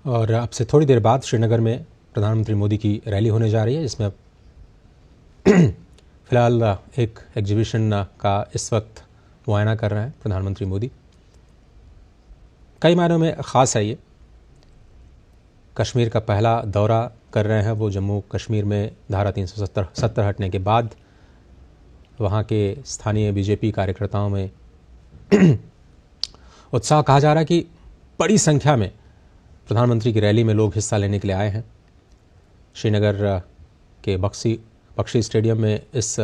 और अब से थोड़ी देर बाद श्रीनगर में प्रधानमंत्री मोदी की रैली होने जा रही है, जिसमें फ़िलहाल एक एग्जीबिशन का इस वक्त मुआयना कर रहे हैं प्रधानमंत्री मोदी। कई मायनों में ख़ास है ये। कश्मीर का पहला दौरा कर रहे हैं वो जम्मू कश्मीर में धारा 370 हटने के बाद। वहाँ के स्थानीय बीजेपी कार्यकर्ताओं में उत्साह, कहा जा रहा है कि बड़ी संख्या में प्रधानमंत्री की रैली में लोग हिस्सा लेने के लिए आए हैं। श्रीनगर के बख्शी स्टेडियम में इस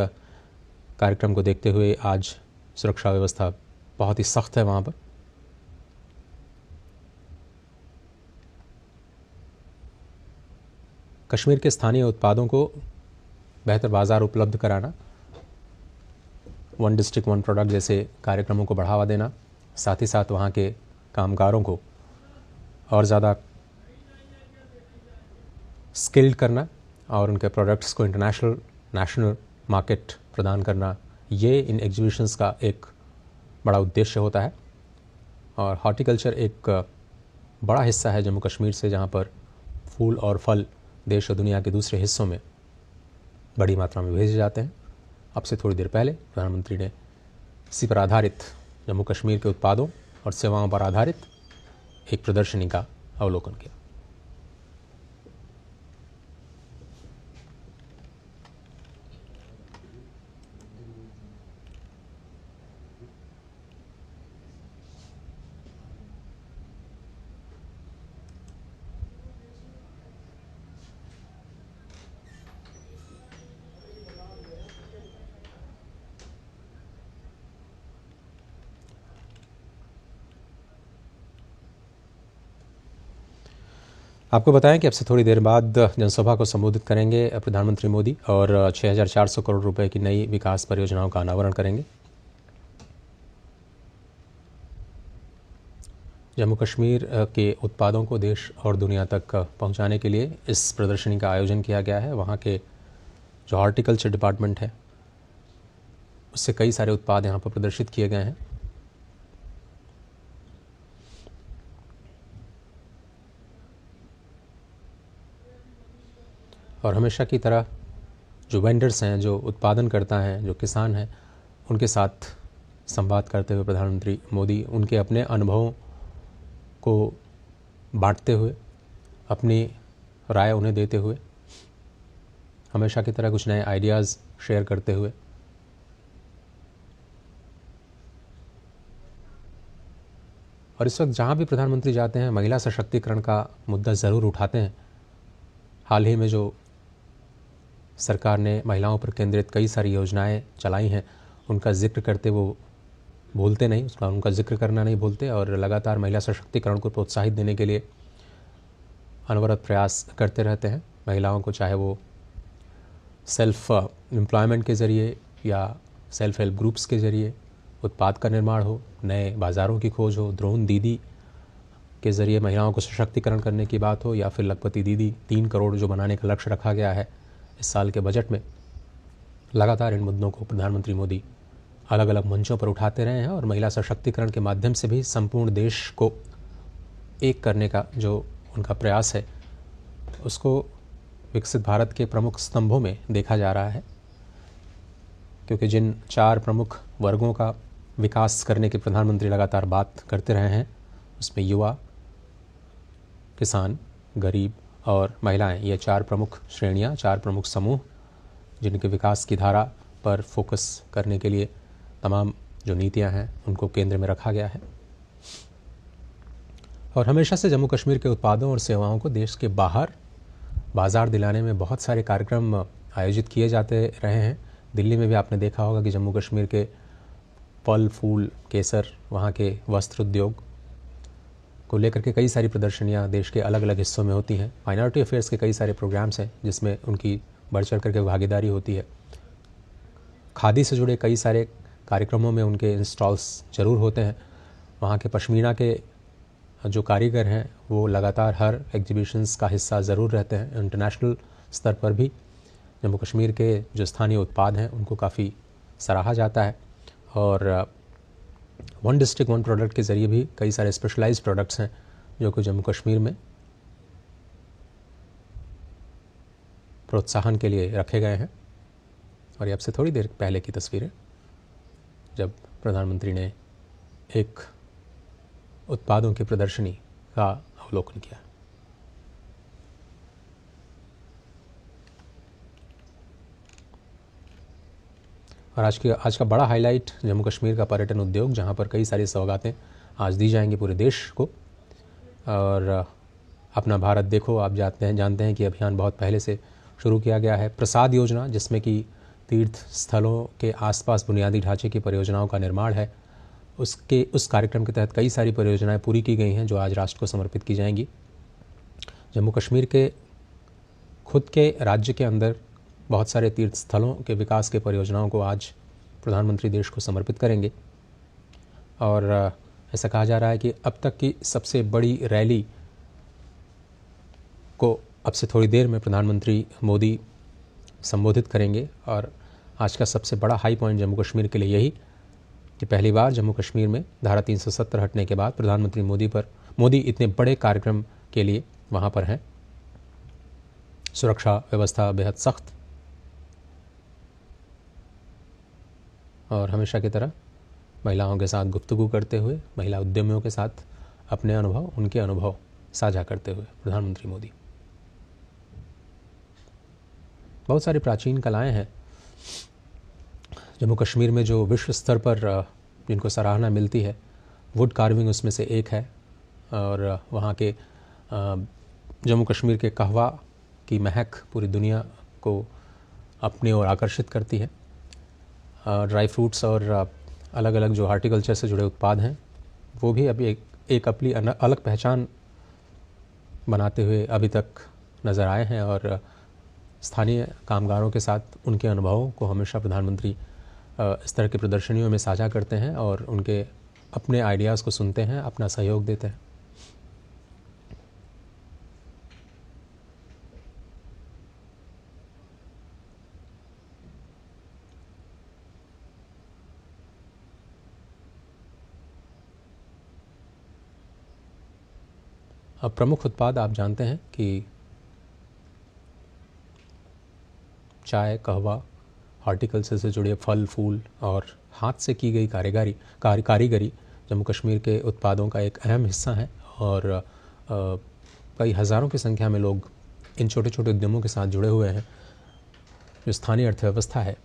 कार्यक्रम को देखते हुए आज सुरक्षा व्यवस्था बहुत ही सख्त है वहाँ पर। कश्मीर के स्थानीय उत्पादों को बेहतर बाजार उपलब्ध कराना, वन डिस्ट्रिक्ट वन प्रोडक्ट जैसे कार्यक्रमों को बढ़ावा देना, साथ ही साथ वहाँ के कामगारों को और ज़्यादा स्किल्ड करना और उनके प्रोडक्ट्स को इंटरनेशनल नेशनल मार्केट प्रदान करना, ये इन एग्जीबिशंस का एक बड़ा उद्देश्य होता है। और हॉर्टिकल्चर एक बड़ा हिस्सा है जम्मू कश्मीर से, जहाँ पर फूल और फल देश और दुनिया के दूसरे हिस्सों में बड़ी मात्रा में भेजे जाते हैं। अब से थोड़ी देर पहले प्रधानमंत्री ने इसी पर आधारित जम्मू कश्मीर के उत्पादों और सेवाओं पर आधारित एक प्रदर्शनी का अवलोकन किया। आपको बताएं कि अब से थोड़ी देर बाद जनसभा को संबोधित करेंगे प्रधानमंत्री मोदी और 6,400 करोड़ रुपए की नई विकास परियोजनाओं का अनावरण करेंगे। जम्मू कश्मीर के उत्पादों को देश और दुनिया तक पहुंचाने के लिए इस प्रदर्शनी का आयोजन किया गया है। वहाँ के जो हॉर्टिकल्चर डिपार्टमेंट है उससे कई सारे उत्पाद यहाँ पर प्रदर्शित किए गए हैं। और हमेशा की तरह जो वेंडर्स हैं, जो उत्पादन करता हैं, जो किसान हैं, उनके साथ संवाद करते हुए प्रधानमंत्री मोदी उनके अपने अनुभवों को बांटते हुए, अपनी राय उन्हें देते हुए, हमेशा की तरह कुछ नए आइडियाज़ शेयर करते हुए और इस वक्त जहाँ भी प्रधानमंत्री जाते हैं महिला सशक्तिकरण का मुद्दा ज़रूर उठाते हैं। हाल ही में जो सरकार ने महिलाओं पर केंद्रित कई सारी योजनाएं चलाई हैं, उनका जिक्र करते वो भूलते नहीं, उनका जिक्र करना नहीं भूलते और लगातार महिला सशक्तिकरण को प्रोत्साहित देने के लिए अनवरत प्रयास करते रहते हैं। महिलाओं को चाहे वो सेल्फ एम्प्लॉयमेंट के ज़रिए या सेल्फ हेल्प ग्रुप्स के ज़रिए उत्पाद का निर्माण हो, नए बाज़ारों की खोज हो, द्रोण दीदी के ज़रिए महिलाओं को सशक्तिकरण करने की बात हो, या फिर लखपति दीदी 3 करोड़ जो बनाने का लक्ष्य रखा गया है इस साल के बजट में। लगातार इन मुद्दों को प्रधानमंत्री मोदी अलग अलग मंचों पर उठाते रहे हैं और महिला सशक्तिकरण के माध्यम से भी संपूर्ण देश को एक करने का जो उनका प्रयास है उसको विकसित भारत के प्रमुख स्तंभों में देखा जा रहा है। क्योंकि जिन 4 प्रमुख वर्गों का विकास करने की प्रधानमंत्री लगातार बात करते रहे हैं, उसमें युवा, किसान, गरीब और महिलाएं, ये 4 प्रमुख श्रेणियां, 4 प्रमुख समूह जिनके विकास की धारा पर फोकस करने के लिए तमाम जो नीतियां हैं उनको केंद्र में रखा गया है। और हमेशा से जम्मू कश्मीर के उत्पादों और सेवाओं को देश के बाहर बाजार दिलाने में बहुत सारे कार्यक्रम आयोजित किए जाते रहे हैं। दिल्ली में भी आपने देखा होगा कि जम्मू कश्मीर के फल, फूल, केसर, वहाँ के वस्त्र उद्योग को लेकर के कई सारी प्रदर्शनियाँ देश के अलग अलग हिस्सों में होती हैं। माइनॉरिटी अफेयर्स के कई सारे प्रोग्राम्स हैं जिसमें उनकी बढ़ चढ़ करके भागीदारी होती है। खादी से जुड़े कई सारे कार्यक्रमों में उनके इंस्टॉल्स ज़रूर होते हैं। वहाँ के पश्मीना के जो कारीगर हैं वो लगातार हर एग्जीबिशंस का हिस्सा ज़रूर रहते हैं। इंटरनेशनल स्तर पर भी जम्मू कश्मीर के जो स्थानीय उत्पाद हैं उनको काफ़ी सराहा जाता है। और वन डिस्ट्रिक्ट वन प्रोडक्ट के ज़रिए भी कई सारे स्पेशलाइज्ड प्रोडक्ट्स हैं जो कि जम्मू कश्मीर में प्रोत्साहन के लिए रखे गए हैं। और ये अब से थोड़ी देर पहले की तस्वीरें, जब प्रधानमंत्री ने एक उत्पादों की प्रदर्शनी का अवलोकन किया। और आज का बड़ा हाईलाइट जम्मू कश्मीर का पर्यटन उद्योग, जहां पर कई सारी सौगातें आज दी जाएंगी पूरे देश को। और अपना भारत देखो, आप जानते हैं कि अभियान बहुत पहले से शुरू किया गया है। प्रसाद योजना, जिसमें कि तीर्थ स्थलों के आसपास बुनियादी ढांचे की परियोजनाओं का निर्माण है, उस कार्यक्रम के तहत कई सारी परियोजनाएं पूरी की गई हैं जो आज राष्ट्र को समर्पित की जाएंगी। जम्मू कश्मीर के खुद के राज्य के अंदर बहुत सारे तीर्थ स्थलों के विकास के परियोजनाओं को आज प्रधानमंत्री देश को समर्पित करेंगे। और ऐसा कहा जा रहा है कि अब तक की सबसे बड़ी रैली को अब से थोड़ी देर में प्रधानमंत्री मोदी संबोधित करेंगे। और आज का सबसे बड़ा हाई पॉइंट जम्मू कश्मीर के लिए यही कि पहली बार जम्मू कश्मीर में धारा 370 हटने के बाद प्रधानमंत्री मोदी इतने बड़े कार्यक्रम के लिए वहाँ पर हैं। सुरक्षा व्यवस्था बेहद सख्त, और हमेशा की तरह महिलाओं के साथ गुफ्तगू करते हुए, महिला उद्यमियों के साथ अपने अनुभव, उनके अनुभव साझा करते हुए प्रधानमंत्री मोदी। बहुत सारी प्राचीन कलाएं हैं जम्मू कश्मीर में जो विश्व स्तर पर जिनको सराहना मिलती है। वुड कार्विंग उसमें से एक है। और वहाँ के जम्मू कश्मीर के कहवा की महक पूरी दुनिया को अपनी ओर आकर्षित करती है। ड्राई फ्रूट्स और अलग अलग जो हार्टिकल्चर से जुड़े उत्पाद हैं, वो भी अभी एक अपनी अलग पहचान बनाते हुए अभी तक नज़र आए हैं। और स्थानीय कामगारों के साथ उनके अनुभवों को हमेशा प्रधानमंत्री इस तरह की प्रदर्शनियों में साझा करते हैं और उनके अपने आइडियाज़ को सुनते हैं, अपना सहयोग देते हैं। अब प्रमुख उत्पाद आप जानते हैं कि चाय, कहवा, हॉर्टिकल्चर से जुड़े फल फूल और हाथ से की गई कारीगरी जम्मू कश्मीर के उत्पादों का एक अहम हिस्सा है। और कई हज़ारों की संख्या में लोग इन छोटे छोटे उद्यमों के साथ जुड़े हुए हैं। जो स्थानीय अर्थव्यवस्था है,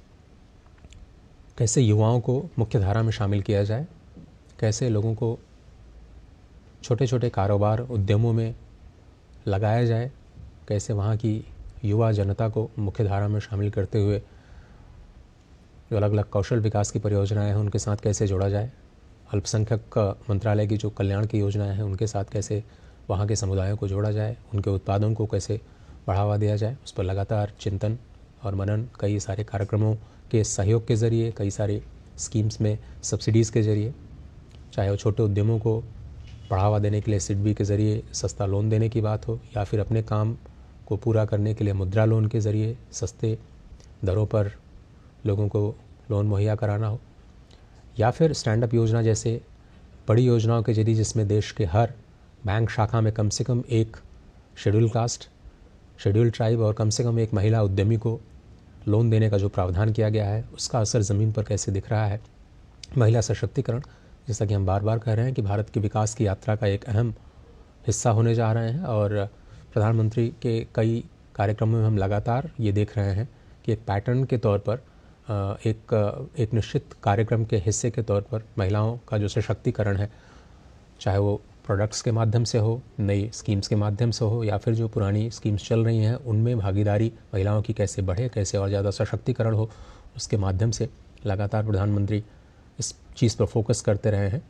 कैसे युवाओं को मुख्य धारा में शामिल किया जाए, कैसे लोगों को छोटे छोटे कारोबार उद्यमों में लगाया जाए, कैसे वहाँ की युवा जनता को मुख्य धारा में शामिल करते हुए जो अलग अलग कौशल विकास की परियोजनाएं हैं उनके साथ कैसे जोड़ा जाए, अल्पसंख्यक मंत्रालय की जो कल्याण की योजनाएं हैं उनके साथ कैसे वहाँ के समुदायों को जोड़ा जाए, उनके उत्पादों को कैसे बढ़ावा दिया जाए, उस पर लगातार चिंतन और मनन कई सारे कार्यक्रमों के सहयोग के ज़रिए, कई सारी स्कीम्स में सब्सिडीज़ के ज़रिए, चाहे वो छोटे उद्यमों को बढ़ावा देने के लिए सिडबी के ज़रिए सस्ता लोन देने की बात हो, या फिर अपने काम को पूरा करने के लिए मुद्रा लोन के ज़रिए सस्ते दरों पर लोगों को लोन मुहैया कराना हो, या फिर स्टैंड अप योजना जैसे बड़ी योजनाओं के जरिए जिसमें देश के हर बैंक शाखा में कम से कम एक शेड्यूल कास्ट, शेड्यूल ट्राइब और कम से कम एक महिला उद्यमी को लोन देने का जो प्रावधान किया गया है, उसका असर ज़मीन पर कैसे दिख रहा है। महिला सशक्तिकरण, जैसा कि हम बार बार कह रहे हैं कि भारत की विकास की यात्रा का एक अहम हिस्सा होने जा रहे हैं। और प्रधानमंत्री के कई कार्यक्रमों में हम लगातार ये देख रहे हैं कि एक पैटर्न के तौर पर, एक निश्चित कार्यक्रम के हिस्से के तौर पर महिलाओं का जो सशक्तिकरण है, चाहे वो प्रोडक्ट्स के माध्यम से हो, नई स्कीम्स के माध्यम से हो, या फिर जो पुरानी स्कीम्स चल रही हैं उनमें भागीदारी महिलाओं की कैसे बढ़े, कैसे और ज़्यादा सशक्तिकरण हो, उसके माध्यम से लगातार प्रधानमंत्री इस चीज़ पर फोकस करते रहे हैं।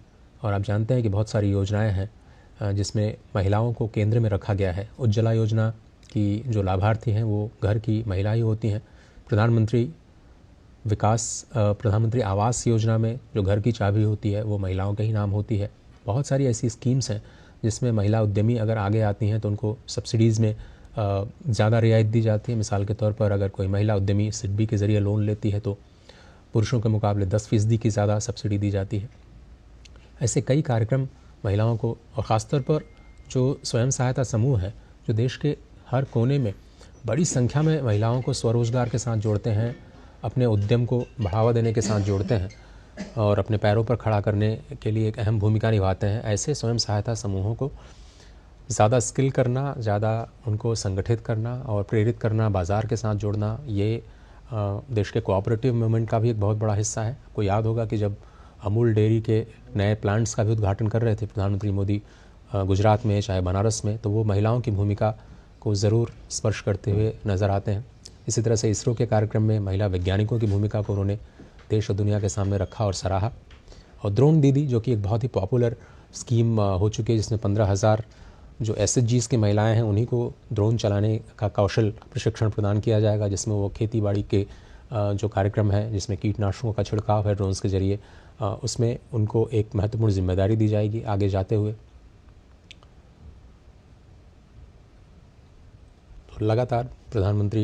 और आप जानते हैं कि बहुत सारी योजनाएं हैं जिसमें महिलाओं को केंद्र में रखा गया है। उज्ज्वला योजना की जो लाभार्थी हैं वो घर की महिला ही होती हैं। प्रधानमंत्री आवास योजना में जो घर की चाबी होती है वो महिलाओं के ही नाम होती है। बहुत सारी ऐसी स्कीम्स हैं जिसमें महिला उद्यमी अगर आगे आती हैं तो उनको सब्सिडीज़ में ज़्यादा रियायत दी जाती है। मिसाल के तौर पर अगर कोई महिला उद्यमी सिडबी के ज़रिए लोन लेती है तो पुरुषों के मुकाबले 10% की ज़्यादा सब्सिडी दी जाती है। ऐसे कई कार्यक्रम महिलाओं को, और ख़ासतौर पर जो स्वयं सहायता समूह है जो देश के हर कोने में बड़ी संख्या में महिलाओं को स्वरोजगार के साथ जोड़ते हैं, अपने उद्यम को बढ़ावा देने के साथ जोड़ते हैं और अपने पैरों पर खड़ा करने के लिए एक अहम भूमिका निभाते हैं। ऐसे स्वयं सहायता समूहों को ज़्यादा स्किल करना, ज़्यादा उनको संगठित करना और प्रेरित करना, बाज़ार के साथ जोड़ना, ये देश के कोऑपरेटिव मूवमेंट का भी एक बहुत बड़ा हिस्सा है। आपको याद होगा कि जब अमूल डेयरी के नए प्लांट्स का भी उद्घाटन कर रहे थे प्रधानमंत्री मोदी गुजरात में, चाहे बनारस में, तो वो महिलाओं की भूमिका को ज़रूर स्पर्श करते हुए नज़र आते हैं। इसी तरह से इसरो के कार्यक्रम में महिला वैज्ञानिकों की भूमिका को उन्होंने देश और दुनिया के सामने रखा और सराहा। और ड्रोन दीदी, जो कि एक बहुत ही पॉपुलर स्कीम हो चुकी है, जिसमें 15,000 जो SHGs की महिलाएं हैं उन्हीं को ड्रोन चलाने का कौशल प्रशिक्षण प्रदान किया जाएगा, जिसमें वो खेती बाड़ी के जो कार्यक्रम है, जिसमें कीटनाशकों का छिड़काव है ड्रोन्स के जरिए, उसमें उनको एक महत्वपूर्ण जिम्मेदारी दी जाएगी आगे जाते हुए। तो लगातार प्रधानमंत्री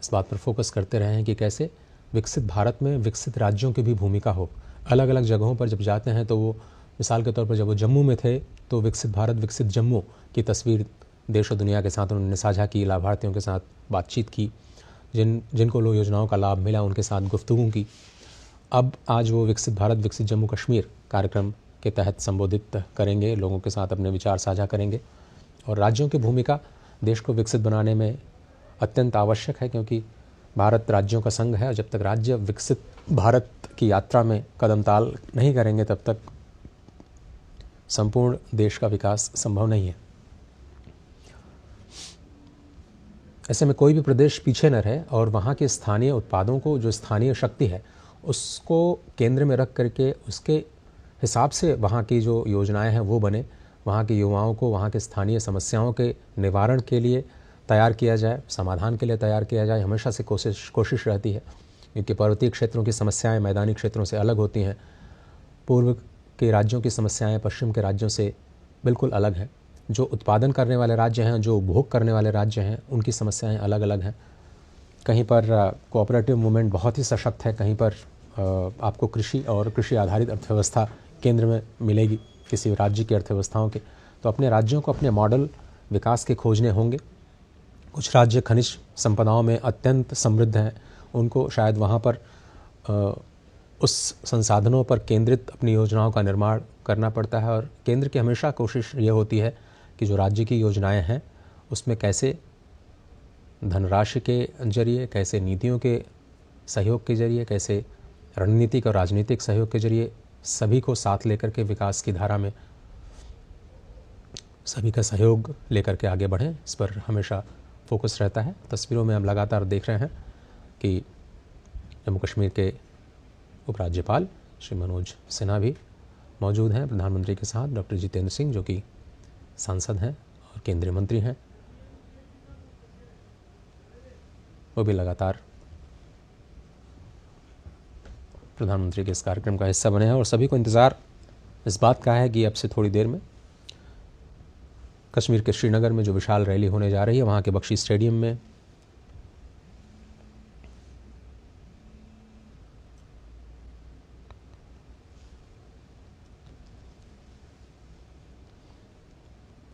इस बात पर फोकस करते रहे हैं कि कैसे विकसित भारत में विकसित राज्यों की भी भूमिका हो। अलग अलग जगहों पर जब जाते हैं तो वो, मिसाल के तौर पर जब वो जम्मू में थे तो विकसित भारत विकसित जम्मू की तस्वीर देश और दुनिया के साथ उन्होंने साझा की, लाभार्थियों के साथ बातचीत की, जिनको लो योजनाओं का लाभ मिला उनके साथ गुफ्तगू की। अब आज वो विकसित भारत विकसित जम्मू कश्मीर कार्यक्रम के तहत संबोधित करेंगे, लोगों के साथ अपने विचार साझा करेंगे। और राज्यों की भूमिका देश को विकसित बनाने में अत्यंत आवश्यक है, क्योंकि भारत राज्यों का संघ है और जब तक राज्य विकसित भारत की यात्रा में कदम ताल नहीं करेंगे तब तक संपूर्ण देश का विकास संभव नहीं है। ऐसे में कोई भी प्रदेश पीछे न रहे और वहाँ के स्थानीय उत्पादों को, जो स्थानीय शक्ति है, उसको केंद्र में रख करके उसके हिसाब से वहाँ की जो योजनाएं हैं वो बने, वहाँ के युवाओं को वहाँ के स्थानीय समस्याओं के निवारण के लिए तैयार किया जाए, समाधान के लिए तैयार किया जाए। हमेशा से कोशिश रहती है, क्योंकि पर्वतीय क्षेत्रों की समस्याएं मैदानी क्षेत्रों से अलग होती हैं। पूर्व के राज्यों की समस्याएं पश्चिम के राज्यों से बिल्कुल अलग हैं। जो उत्पादन करने वाले राज्य हैं, जो उपभोग करने वाले राज्य हैं, उनकी समस्याएं अलग अलग हैं। कहीं पर कोऑपरेटिव मूवमेंट बहुत ही सशक्त है, कहीं पर आपको कृषि और कृषि आधारित अर्थव्यवस्था केंद्र में मिलेगी किसी राज्य की अर्थव्यवस्थाओं के। तो अपने राज्यों को अपने मॉडल विकास के खोजने होंगे। कुछ राज्य खनिज संपदाओं में अत्यंत समृद्ध हैं, उनको शायद वहाँ पर उस संसाधनों पर केंद्रित अपनी योजनाओं का निर्माण करना पड़ता है। और केंद्र की हमेशा कोशिश ये होती है कि जो राज्य की योजनाएं हैं उसमें कैसे धनराशि के जरिए, कैसे नीतियों के सहयोग के जरिए, कैसे रणनीतिक और राजनीतिक सहयोग के जरिए सभी को साथ लेकर के विकास की धारा में सभी का सहयोग लेकर के आगे बढ़ें, इस पर हमेशा फोकस रहता है। तस्वीरों में हम लगातार देख रहे हैं कि जम्मू कश्मीर के उपराज्यपाल श्री मनोज सिन्हा भी मौजूद हैं प्रधानमंत्री के साथ। डॉक्टर जितेंद्र सिंह, जो कि सांसद हैं और केंद्रीय मंत्री हैं, वो भी लगातार प्रधानमंत्री के इस कार्यक्रम का हिस्सा बने हैं। और सभी को इंतज़ार इस बात का है कि अब से थोड़ी देर में कश्मीर के श्रीनगर में जो विशाल रैली होने जा रही है, वहाँ के बख्शी स्टेडियम में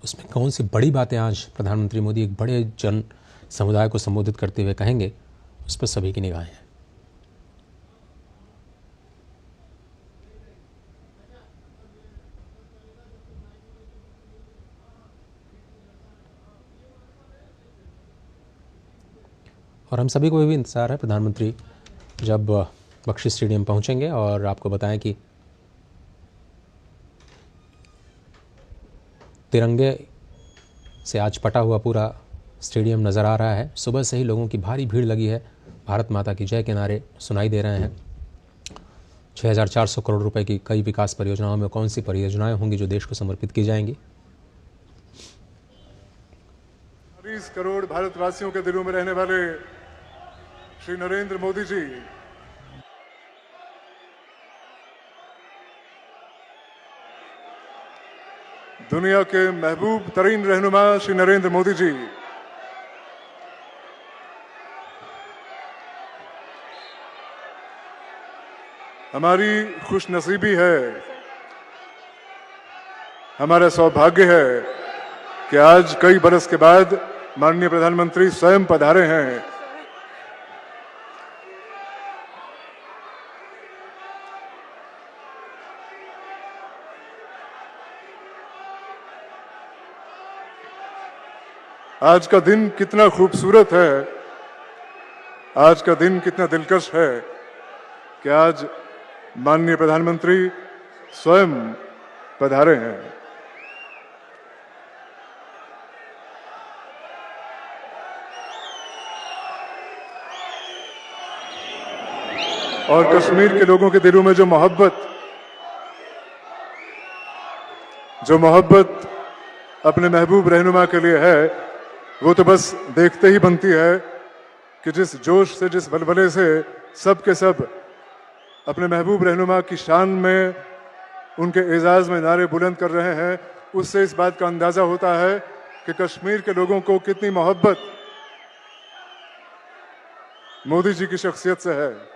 उसमें कौन सी बड़ी बातें आज प्रधानमंत्री मोदी एक बड़े जन समुदाय को संबोधित करते हुए कहेंगे, उस पर सभी की निगाहें हैं। और हम सभी को भी इंतज़ार है प्रधानमंत्री जब बख्शी स्टेडियम पहुंचेंगे और आपको बताएं कि तिरंगे से आज पटा हुआ पूरा स्टेडियम नज़र आ रहा है। सुबह से ही लोगों की भारी भीड़ लगी है, भारत माता की जय के नारे सुनाई दे रहे हैं। 6,400 करोड़ रुपए की कई विकास परियोजनाओं में कौन सी परियोजनाएं होंगी जो देश को समर्पित की जाएंगी? 30 करोड़ भारतवासियों के दिलों में रहने वाले श्री नरेंद्र मोदी जी दुनिया के महबूब तरीन रहनुमा श्री नरेंद्र मोदी जी हमारी खुशनसीबी है, हमारा सौभाग्य है कि आज कई बरस के बाद माननीय प्रधानमंत्री स्वयं पधारे हैं। आज का दिन कितना खूबसूरत है, आज का दिन कितना दिलकश है कि आज माननीय प्रधानमंत्री स्वयं पधारे हैं। और कश्मीर के लोगों के दिलों में जो मोहब्बत अपने महबूब रहनुमा के लिए है, वो तो बस देखते ही बनती है कि जिस जोश से, जिस बलबले से सब के सब अपने महबूब रहनुमा की शान में, उनके एजाज में नारे बुलंद कर रहे हैं, उससे इस बात का अंदाजा होता है कि कश्मीर के लोगों को कितनी मोहब्बत मोदी जी की शख्सियत से है।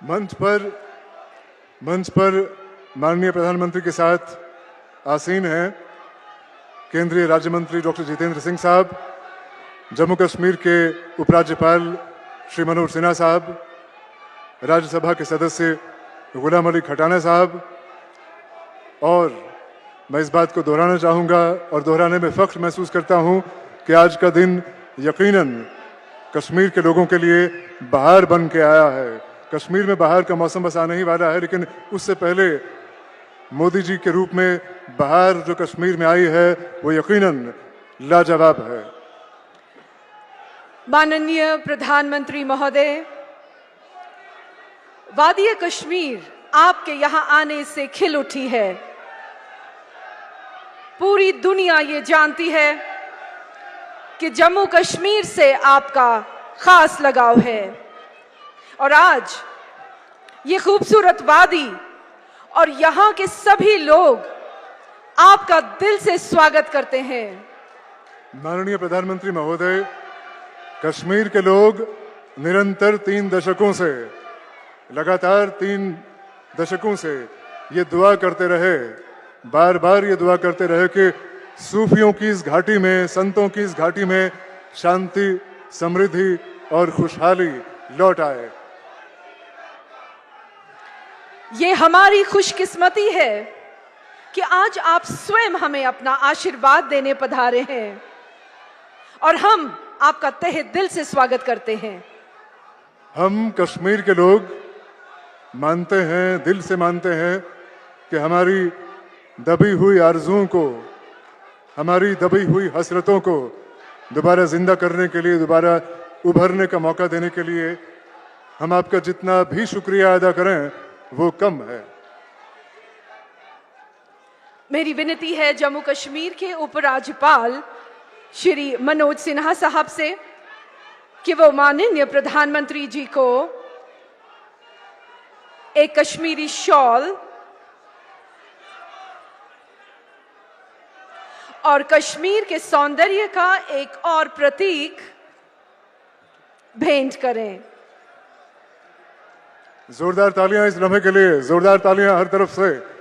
मंच पर माननीय प्रधानमंत्री के साथ आसीन हैं केंद्रीय राज्य मंत्री डॉक्टर जितेंद्र सिंह साहब, जम्मू कश्मीर के उपराज्यपाल श्री मनोज सिन्हा साहब, राज्यसभा के सदस्य गुलाम अली खटाना साहब, और मैं इस बात को दोहराना चाहूँगा और दोहराने में फख्र महसूस करता हूँ कि आज का दिन यकीनन कश्मीर के लोगों के लिए बहार बन के आया है। कश्मीर में बहार का मौसम बस आने ही वाला है, लेकिन उससे पहले मोदी जी के रूप में बहार जो कश्मीर में आई है वो यकीनन लाजवाब है। माननीय प्रधानमंत्री महोदय, वादी कश्मीर आपके यहां आने से खिल उठी है। पूरी दुनिया ये जानती है कि जम्मू कश्मीर से आपका खास लगाव है और आज ये खूबसूरत वादी और यहाँ के सभी लोग आपका दिल से स्वागत करते हैं। माननीय प्रधानमंत्री महोदय, कश्मीर के लोग निरंतर 3 दशकों से, लगातार 3 दशकों से ये दुआ करते रहे, बार बार ये दुआ करते रहे कि सूफियों की इस घाटी में, संतों की इस घाटी में शांति, समृद्धि और खुशहाली लौट आए। ये हमारी खुशकिस्मती है कि आज आप स्वयं हमें अपना आशीर्वाद देने पधारे हैं और हम आपका तहे दिल से स्वागत करते हैं। हम कश्मीर के लोग मानते हैं, दिल से मानते हैं कि हमारी दबी हुई आरज़ुओं को, हमारी दबी हुई हसरतों को दोबारा जिंदा करने के लिए, दोबारा उभरने का मौका देने के लिए हम आपका जितना भी शुक्रिया अदा करें वो कम है। मेरी विनती है जम्मू कश्मीर के उपराज्यपाल श्री मनोज सिन्हा साहब से कि वो माननीय प्रधानमंत्री जी को एक कश्मीरी शॉल और कश्मीर के सौंदर्य का एक और प्रतीक भेंट करें। जोरदार तालियां इस लम्हे के लिए, जोरदार तालियां हर तरफ से।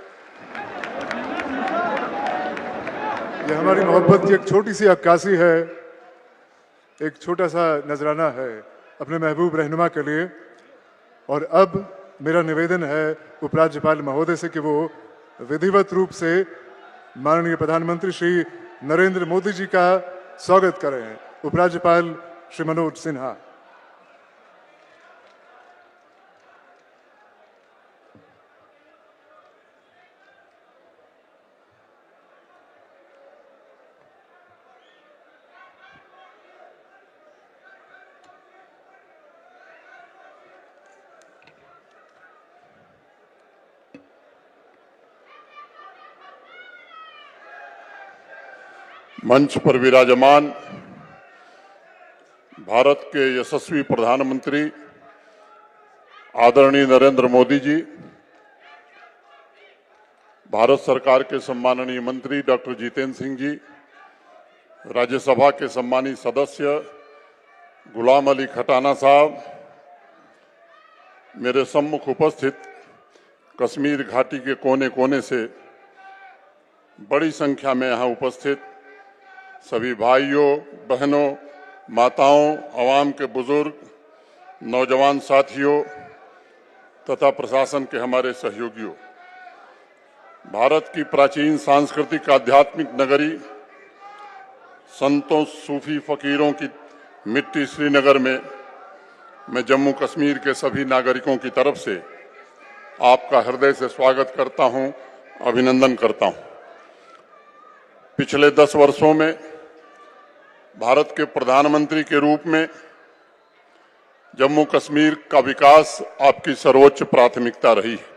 ये हमारी मोहब्बत की एक छोटी सी अक्कासी है, एक छोटा सा नजराना है अपने महबूब रहनुमा के लिए। और अब मेरा निवेदन है उपराज्यपाल महोदय से कि वो विधिवत रूप से माननीय प्रधानमंत्री श्री नरेंद्र मोदी जी का स्वागत करें। उपराज्यपाल श्री मनोज सिन्हा। मंच पर विराजमान भारत के यशस्वी प्रधानमंत्री आदरणीय नरेंद्र मोदी जी, भारत सरकार के सम्माननीय मंत्री डॉक्टर जितेंद्र सिंह जी, राज्यसभा के सम्मानित सदस्य गुलाम अली खटाना साहब, मेरे सम्मुख उपस्थित कश्मीर घाटी के कोने कोने से बड़ी संख्या में यहाँ उपस्थित सभी भाइयों, बहनों, माताओं, आवाम के बुजुर्ग, नौजवान साथियों तथा प्रशासन के हमारे सहयोगियों, भारत की प्राचीन सांस्कृतिक आध्यात्मिक नगरी, संतों, सूफी फकीरों की मिट्टी श्रीनगर में मैं जम्मू कश्मीर के सभी नागरिकों की तरफ से आपका हृदय से स्वागत करता हूं, अभिनंदन करता हूं। पिछले 10 वर्षों में भारत के प्रधानमंत्री के रूप में जम्मू कश्मीर का विकास आपकी सर्वोच्च प्राथमिकता रही है।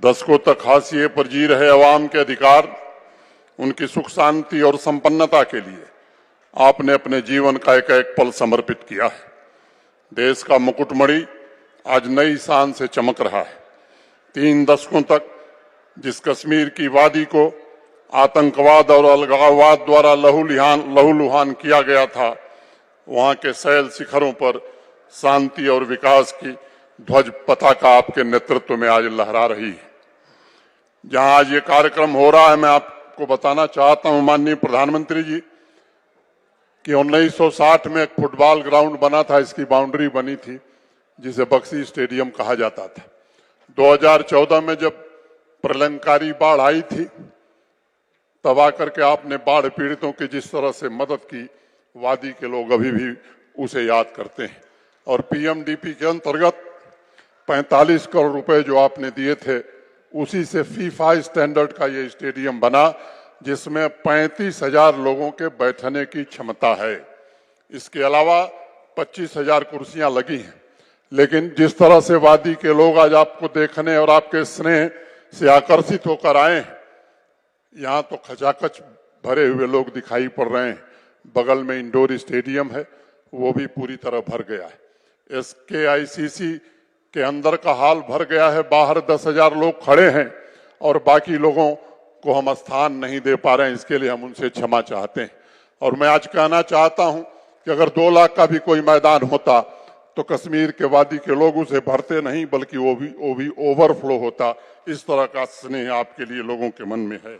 दशकों तक हाशिए पर जी रहे अवाम के अधिकार, उनकी सुख शांति और संपन्नता के लिए आपने अपने जीवन का एक एक पल समर्पित किया है। देश का मुकुटमणि आज नई शान से चमक रहा है। 3 दशकों तक जिस कश्मीर की वादी को आतंकवाद और अलगाववाद द्वारा लहूलुहान किया गया था, वहां के शैल शिखरों पर शांति और विकास की ध्वज पताका आपके नेतृत्व में आज लहरा रही है। जहां आज ये कार्यक्रम हो रहा है, मैं आपको बताना चाहता हूं माननीय प्रधानमंत्री जी कि 1960 में एक फुटबॉल ग्राउंड बना था, इसकी बाउंड्री बनी थी जिसे बक्सी स्टेडियम कहा जाता था। 2014 में जब प्रलयंकारी बाढ़ आई थी, तब आकर के आपने बाढ़ पीड़ितों की जिस तरह से मदद की, वादी के लोग अभी भी उसे याद करते हैं। और पीएमडीपी के अंतर्गत 45 करोड़ रुपए जो आपने दिए थे, उसी से फीफा स्टैंडर्ड का ये स्टेडियम बना, जिसमें 35,000 लोगों के बैठने की क्षमता है। इसके अलावा 25,000 कुर्सियां लगी हैं। लेकिन जिस तरह से वादी के लोग आज आपको देखने और आपके स्नेह से आकर्षित होकर आए, यहाँ तो खचाखच भरे हुए लोग दिखाई पड़ रहे हैं। बगल में इंडोर स्टेडियम है, वो भी पूरी तरह भर गया है। SKICC के अंदर का हाल भर गया है, बाहर 10,000 लोग खड़े हैं और बाकी लोगों को हम स्थान नहीं दे पा रहे हैं। इसके लिए हम उनसे क्षमा चाहते हैं। और मैं आज कहना चाहता हूं कि अगर 2 लाख का भी कोई मैदान होता तो कश्मीर के वादी के लोग उसे भरते नहीं, बल्कि वो भी ओवरफ्लो होता। इस तरह का स्नेह आपके लिए लोगों के मन में है।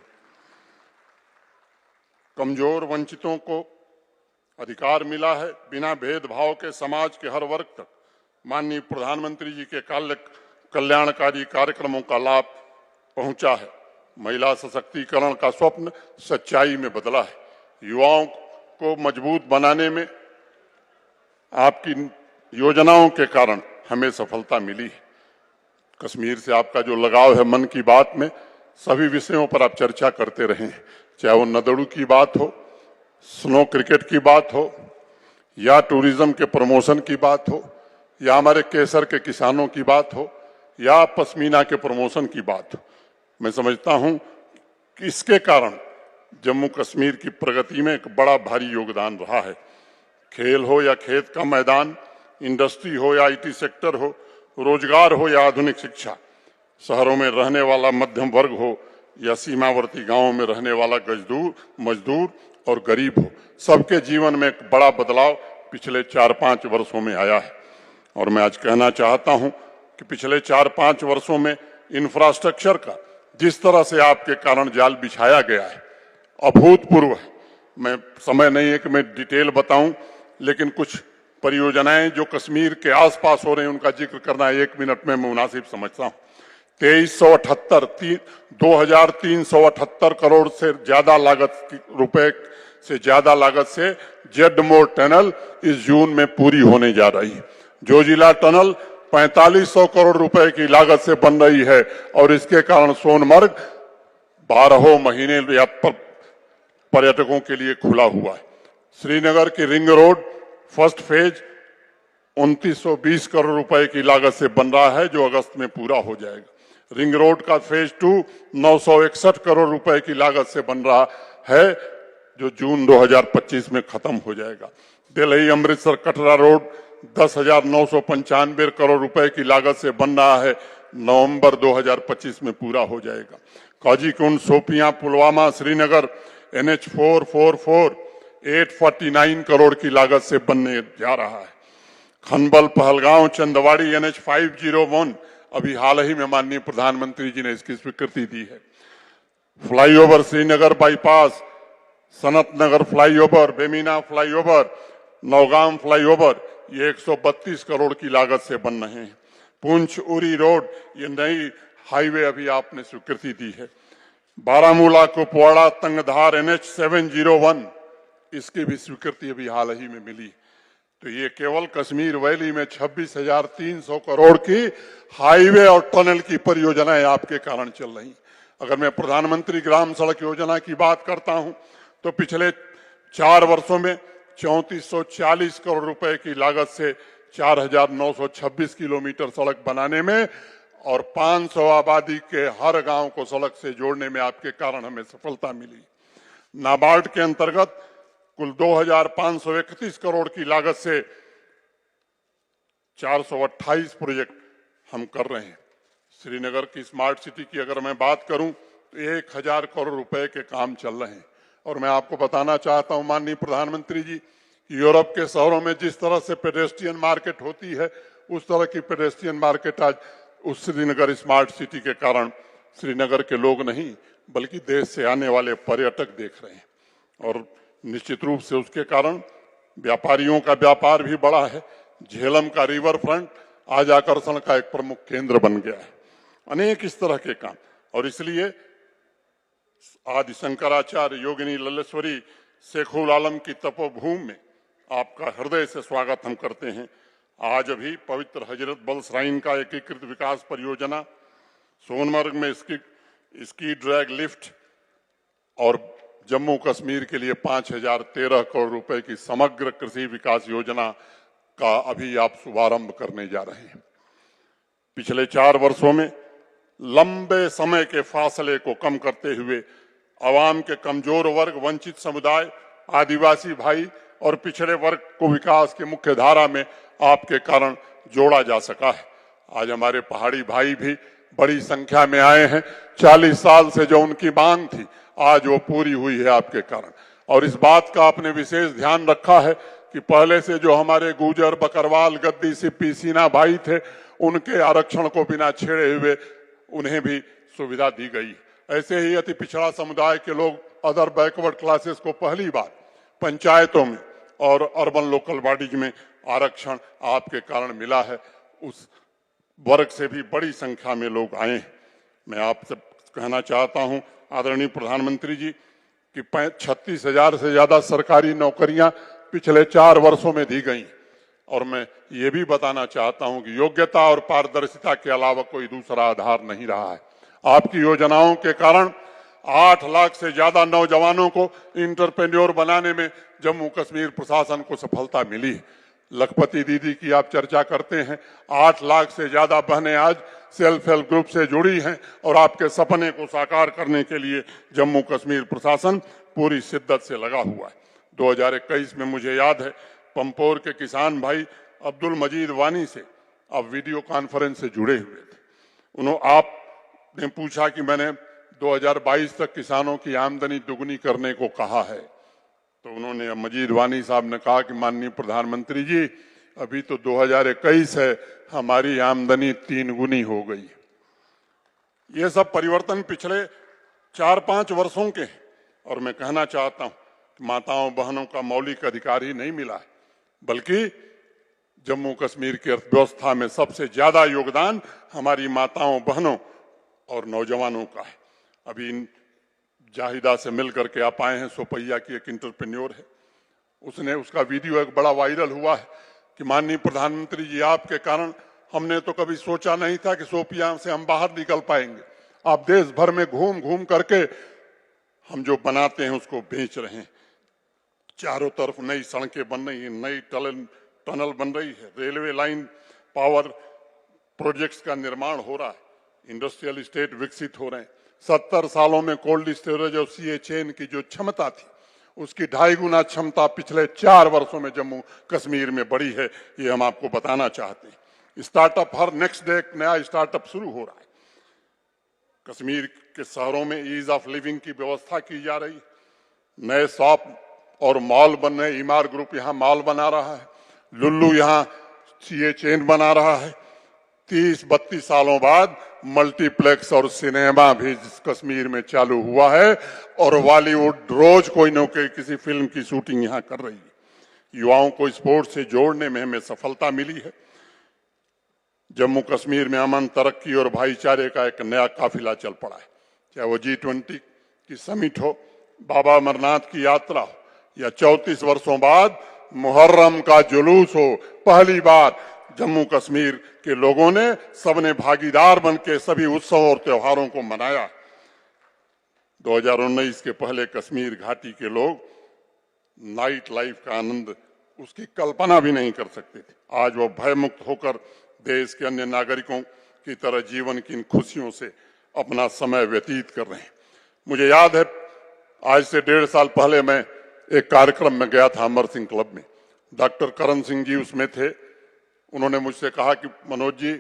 कमजोर वंचितों को अधिकार मिला है, बिना भेदभाव के समाज के हर वर्ग तक माननीय प्रधानमंत्री जी के कल्याणकारी कार्यक्रमों का लाभ पहुंचा है। महिला सशक्तिकरण का स्वप्न सच्चाई में बदला है। युवाओं को मजबूत बनाने में आपकी योजनाओं के कारण हमें सफलता मिली है। कश्मीर से आपका जो लगाव है, मन की बात में सभी विषयों पर आप चर्चा करते रहे हैं, चाहे वो नदड़ू की बात हो, स्नो क्रिकेट की बात हो, या टूरिज्म के प्रमोशन की बात हो, या हमारे केसर के किसानों की बात हो, या पश्मीना के प्रमोशन की बात हो। मैं समझता हूं कि इसके कारण जम्मू कश्मीर की प्रगति में एक बड़ा भारी योगदान रहा है। खेल हो या खेत का मैदान, इंडस्ट्री हो या IT सेक्टर हो, रोजगार हो या आधुनिक शिक्षा, शहरों में रहने वाला मध्यम वर्ग हो या सीमावर्ती गांवों में रहने वाला मजदूर और गरीब हो, सबके जीवन में एक बड़ा बदलाव पिछले 4-5 वर्षों में आया है। और मैं आज कहना चाहता हूं कि पिछले 4-5 वर्षों में इंफ्रास्ट्रक्चर का जिस तरह से आपके कारण जाल बिछाया गया है, अभूतपूर्व है। मैं समय नहीं है कि मैं डिटेल बताऊं, लेकिन कुछ परियोजनाएं जो कश्मीर के आसपास हो रही हैं उनका जिक्र करना 1 मिनट में मुनासिब समझता हूं। 2378 करोड़ से ज्यादा लागत से जेडमोर टनल इस जून में पूरी होने जा रही है। जोजिला टनल 4500 करोड़ रुपए की लागत से बन रही है और इसके कारण सोनमर्ग 12 महीने पर्यटकों के लिए खुला हुआ है। श्रीनगर की ring road first phase 2920 crore रुपए की लागत से बन रहा है, जो अगस्त में पूरा हो जाएगा। रिंग रोड का फेज 2 961 करोड़ रुपए की लागत से बन रहा है, जो जून 2025 में खत्म हो जाएगा। दिल्ली अमृतसर कटरा रोड 10,995 करोड़ रुपए की लागत से बन रहा है, नवंबर 2025 में पूरा हो जाएगा। काजीकुंड, शोपियां, पुलवामा, श्रीनगर NH 444 849 करोड़ की लागत से बनने जा रहा है। खनबल, पहलगांव, चंदवाड़ी NH 501 अभी हाल ही में माननीय प्रधानमंत्री जी ने इसकी स्वीकृति दी है। Flyover, Srinagar bypass, Sanat Nagar flyover, Bemina flyover, Nowgam flyover, ये 132 करोड़ की लागत से बन रहे हैं। पुंछ उरी रोड, ये नई हाईवे अभी आपने स्वीकृति दी है। बारामूला, कुपवाड़ा, तंगधार NH 701, इसकी भी स्वीकृति अभी हाल ही में मिली। तो ये केवल कश्मीर वैली में 26,300 करोड़ की हाईवे और टनल की परियोजनाएं आपके कारण चल रही। अगर मैं प्रधानमंत्री ग्राम सड़क योजना की बात करता हूं तो पिछले 4 वर्षों में 3440 करोड़ रुपए की लागत से 4,926 किलोमीटर सड़क बनाने में और 500 आबादी के हर गांव को सड़क से जोड़ने में आपके कारण हमें सफलता मिली। नाबार्ड के अंतर्गत कुल 2,531 करोड़ की लागत से 428 प्रोजेक्ट हम कर रहे हैं। श्रीनगर की स्मार्ट सिटी की अगर मैं बात करूं तो 1,000 करोड़ रुपए के काम चल रहे हैं। और मैं आपको बताना चाहता हूं माननीय प्रधानमंत्री जी, यूरोप के शहरों में जिस तरह से पेडेस्ट्रियन मार्केट होती है उस तरह की पेडेस्ट्रियन मार्केट आज उस श्रीनगर स्मार्ट सिटी के कारण श्रीनगर के लोग नहीं बल्कि देश से आने वाले पर्यटक देख रहे हैं। और निश्चित रूप से उसके कारण व्यापारियों का व्यापार भी बढ़ा है। झेलम का रिवर फ्रंट आज आकर्षण का एक प्रमुख केंद्र बन गया है। अनेक इस तरह के काम, और इसलिए आदि शंकराचार्य योगिनी लल्लेश्वरी शेखुल आलम की तपोभूमि में आपका हृदय से स्वागत हम करते हैं। आज अभी पवित्र हजरत बल श्राइन का एकीकृत विकास परियोजना, सोनमर्ग में स्की ड्रैग लिफ्ट और जम्मू कश्मीर के लिए 5,013 करोड़ रुपए की समग्र कृषि विकास योजना का अभी आप शुभारंभ करने जा रहे हैं। पिछले 4 वर्षों में लंबे समय के फासले को कम करते हुए आवाम के कमजोर वर्ग, वंचित समुदाय, आदिवासी भाई और पिछड़े वर्ग को विकास के मुख्य धारा में आपके कारण जोड़ा जा सका है। आज हमारे पहाड़ी भाई भी बड़ी संख्या में आए हैं। 40 साल से जो उनकी मांग थी आज वो पूरी हुई है आपके कारण। और इस बात का आपने विशेष ध्यान रखा है कि पहले से जो हमारे गुर्जर, बकरवाल, गद्दी, सिप्पी, सीना भाई थे उनके आरक्षण को बिना छेड़े हुए उन्हें भी सुविधा दी गई। ऐसे ही अति पिछड़ा समुदाय के लोग, अदर बैकवर्ड क्लासेस को पहली बार पंचायतों में और अर्बन लोकल बॉडीज में आरक्षण आपके कारण मिला है। उस वर्ग से भी बड़ी संख्या में लोग आए हैं। मैं आपसे कहना चाहता हूं आदरणीय प्रधानमंत्री जी कि 36,000 से ज्यादा सरकारी नौकरियां पिछले 4 वर्षों में दी गई। और मैं ये भी बताना चाहता हूं कि योग्यता और पारदर्शिता के अलावा कोई दूसरा आधार नहीं रहा है। आपकी योजनाओं के कारण 8 लाख से ज्यादा नौजवानों को इंटरप्रेन्योर बनाने में जम्मू कश्मीर प्रशासन को सफलता मिली है। लखपति दीदी की आप चर्चा करते हैं, 8 लाख से ज्यादा बहनें आज सेल्फ हेल्प ग्रुप से जुड़ी हैं और आपके सपने को साकार करने के लिए जम्मू कश्मीर प्रशासन पूरी शिद्दत से लगा हुआ है। 2021 में मुझे याद है पंपोर के किसान भाई अब्दुल मजीद वानी से आप वीडियो कॉन्फ्रेंस से जुड़े हुए थे। आपने पूछा कि मैंने 2022 तक किसानों की आमदनी दुगनी करने को कहा है, तो उन्होंने मजीद वानी साहब ने कहा कि माननीय प्रधानमंत्री जी अभी तो 2021 है, हमारी आमदनी 3 गुनी हो गई। ये सब परिवर्तन पिछले 4-5 वर्षों के हैं। और मैं कहना चाहता हूं कि माताओं बहनों का मौलिक अधिकार ही नहीं मिला है बल्कि जम्मू कश्मीर की अर्थव्यवस्था में सबसे ज्यादा योगदान हमारी माताओं बहनों और नौजवानों का है। अभी जाहिदा से मिल करके आप आए हैं, सोपैया की एक इंटरप्रेन्योर है, उसका वीडियो एक बड़ा वायरल हुआ है कि माननीय प्रधानमंत्री जी आपके कारण हमने तो कभी सोचा नहीं था कि सोपिया से हम बाहर निकल पाएंगे। आप देश भर में घूम घूम करके हम जो बनाते हैं उसको बेच रहे हैं। चारों तरफ नई सड़कें बन रही हैं, नई टनल बन रही है, रेलवे लाइन, पावर प्रोजेक्ट्स का निर्माण हो रहा है, इंडस्ट्रियल स्टेट विकसित हो रहे हैं। 70 सालों में कोल्ड स्टोरेज और सीए चेन की जो क्षमता थी उसकी 2.5 गुना क्षमता पिछले 4 वर्षों में जम्मू कश्मीर में बढ़ी है। ये हम आपको बताना चाहते हैं। स्टार्टअप, हर नेक्स्ट डे एक नया स्टार्टअप शुरू हो रहा है। कश्मीर के शहरों में ईज ऑफ लिविंग की व्यवस्था की जा रही है। नए शॉप और मॉल बन रहे, ईमार ग्रुप यहाँ मॉल बना रहा है, लुल्लू यहाँ सीए चेन बना रहा है। 30-32 सालों बाद मल्टीप्लेक्स और सिनेमा भी कश्मीर में चालू हुआ है और बॉलीवुड रोज कोई न कोई किसी फिल्म की शूटिंग यहाँ कर रही है। युवाओं को स्पोर्ट्स से जोड़ने में हमें सफलता मिली है। जम्मू कश्मीर में अमन, तरक्की और भाईचारे का एक नया काफिला चल पड़ा है। चाहे वो G20 की समिट हो, बाबा अमरनाथ की यात्रा हो या 34 वर्षों बाद मुहर्रम का जुलूस हो, पहली बार जम्मू कश्मीर के लोगों ने सबने भागीदार बनके सभी उत्सव और त्योहारों को मनाया। 2019 के पहले कश्मीर घाटी के लोग नाइट लाइफ का आनंद उसकी कल्पना भी नहीं कर सकते थे। आज वो भयमुक्त होकर देश के अन्य नागरिकों की तरह जीवन की इन खुशियों से अपना समय व्यतीत कर रहे हैं। मुझे याद है, आज से 1.5 साल पहले मैं एक कार्यक्रम में गया था अमर सिंह क्लब में। डॉक्टर करण सिंह जी उसमें थे। उन्होंने मुझसे कहा कि मनोज जी,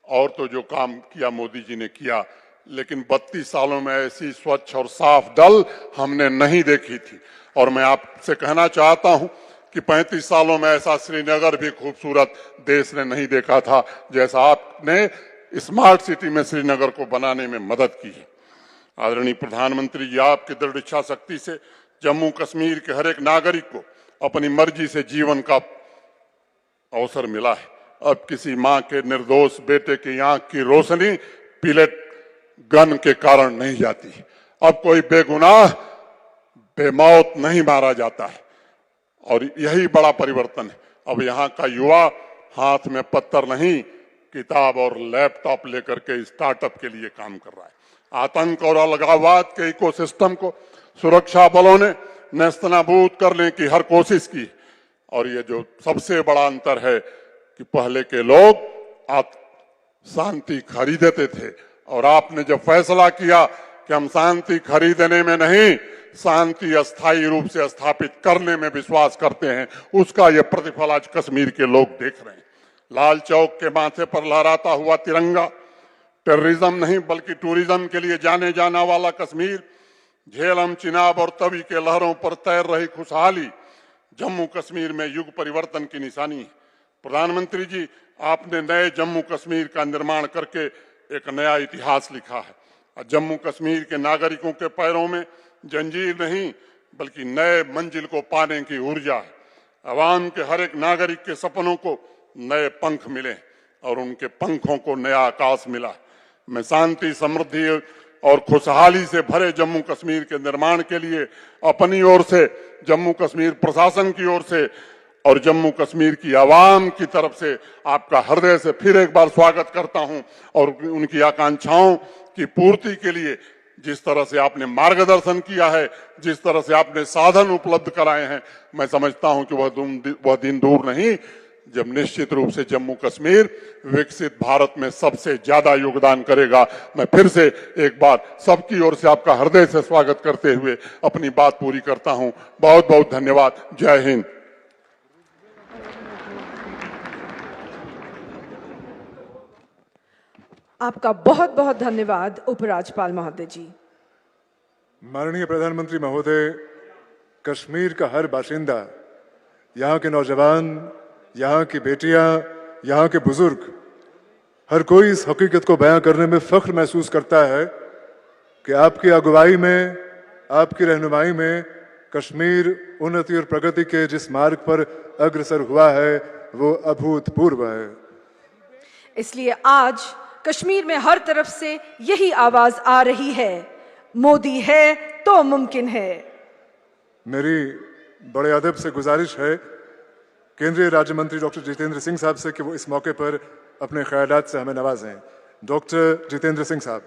और तो जो काम किया मोदी जी ने किया, लेकिन 32 सालों में ऐसी स्वच्छ और साफ डल हमने नहीं देखी थी। और मैं आपसे कहना चाहता हूं कि 35 सालों में ऐसा श्रीनगर भी खूबसूरत देश ने नहीं देखा था जैसा आपने स्मार्ट सिटी में श्रीनगर को बनाने में मदद की है। आदरणीय प्रधानमंत्री जी, आपकी दृढ़ इच्छा शक्ति से जम्मू कश्मीर के हर एक नागरिक को अपनी मर्जी से जीवन का अवसर मिला है। अब किसी मां के निर्दोष बेटे की आंख की रोशनी पिलेट गन के कारण नहीं जाती। अब कोई बेगुनाह बेमौत नहीं मारा जाता है और यही बड़ा परिवर्तन है। अब यहाँ का युवा हाथ में पत्थर नहीं, किताब और लैपटॉप लेकर के स्टार्टअप के लिए काम कर रहा है। आतंक और अलगाववाद के इकोसिस्टम को सुरक्षा बलों ने नेस्तनाबूद करने की हर कोशिश की। और ये जो सबसे बड़ा अंतर है कि पहले के लोग शांति खरीदते थे और आपने जब फैसला किया कि हम शांति खरीदने में नहीं, शांति अस्थायी रूप से स्थापित करने में विश्वास करते हैं, उसका ये प्रतिफल आज कश्मीर के लोग देख रहे हैं। लाल चौक के माथे पर लहराता हुआ तिरंगा, टेररिज्म नहीं बल्कि टूरिज्म के लिए जाने जाना वाला कश्मीर, झेलम, चिनाब और तवी के लहरों पर तैर रही खुशहाली जम्मू कश्मीर में युग परिवर्तन की निशानी है। प्रधानमंत्री जी, आपने नए जम्मू कश्मीर का निर्माण करके एक नया इतिहास लिखा है। जम्मू कश्मीर के नागरिकों के पैरों में जंजीर नहीं बल्कि नए मंजिल को पाने की ऊर्जा है। अवाम के हर एक नागरिक के सपनों को नए पंख मिले और उनके पंखों को नया आकाश मिला। मैं शांति, समृद्धि और खुशहाली से भरे जम्मू कश्मीर के निर्माण के लिए अपनी ओर से, जम्मू कश्मीर प्रशासन की ओर से और जम्मू कश्मीर की आवाम की तरफ से आपका हृदय से फिर एक बार स्वागत करता हूं। और उनकी आकांक्षाओं की पूर्ति के लिए जिस तरह से आपने मार्गदर्शन किया है, जिस तरह से आपने साधन उपलब्ध कराए हैं, मैं समझता हूं कि वह दिन दूर नहीं जब निश्चित रूप से जम्मू कश्मीर विकसित भारत में सबसे ज्यादा योगदान करेगा। मैं फिर से एक बार सबकी ओर से आपका हृदय से स्वागत करते हुए अपनी बात पूरी करता हूं। बहुत बहुत धन्यवाद। जय हिंद। आपका बहुत बहुत धन्यवाद उपराज्यपाल महोदय जी। माननीय प्रधानमंत्री महोदय, कश्मीर का हर बाशिंदा, यहाँ के नौजवान, यहाँ की बेटियां, यहाँ के बुजुर्ग, हर कोई इस हकीकत को बयां करने में फख्र महसूस करता है कि आपकी अगुवाई में, आपकी रहनुमाई में कश्मीर उन्नति और प्रगति के जिस मार्ग पर अग्रसर हुआ है वो अभूतपूर्व है। इसलिए आज कश्मीर में हर तरफ से यही आवाज आ रही है, मोदी है तो मुमकिन है। मेरी बड़े अदब से गुजारिश है केंद्रीय राज्य मंत्री डॉक्टर जितेंद्र सिंह साहब से कि वो इस मौके पर अपने ख्यालात से हमें नवाजें। डॉक्टर जितेंद्र सिंह साहब।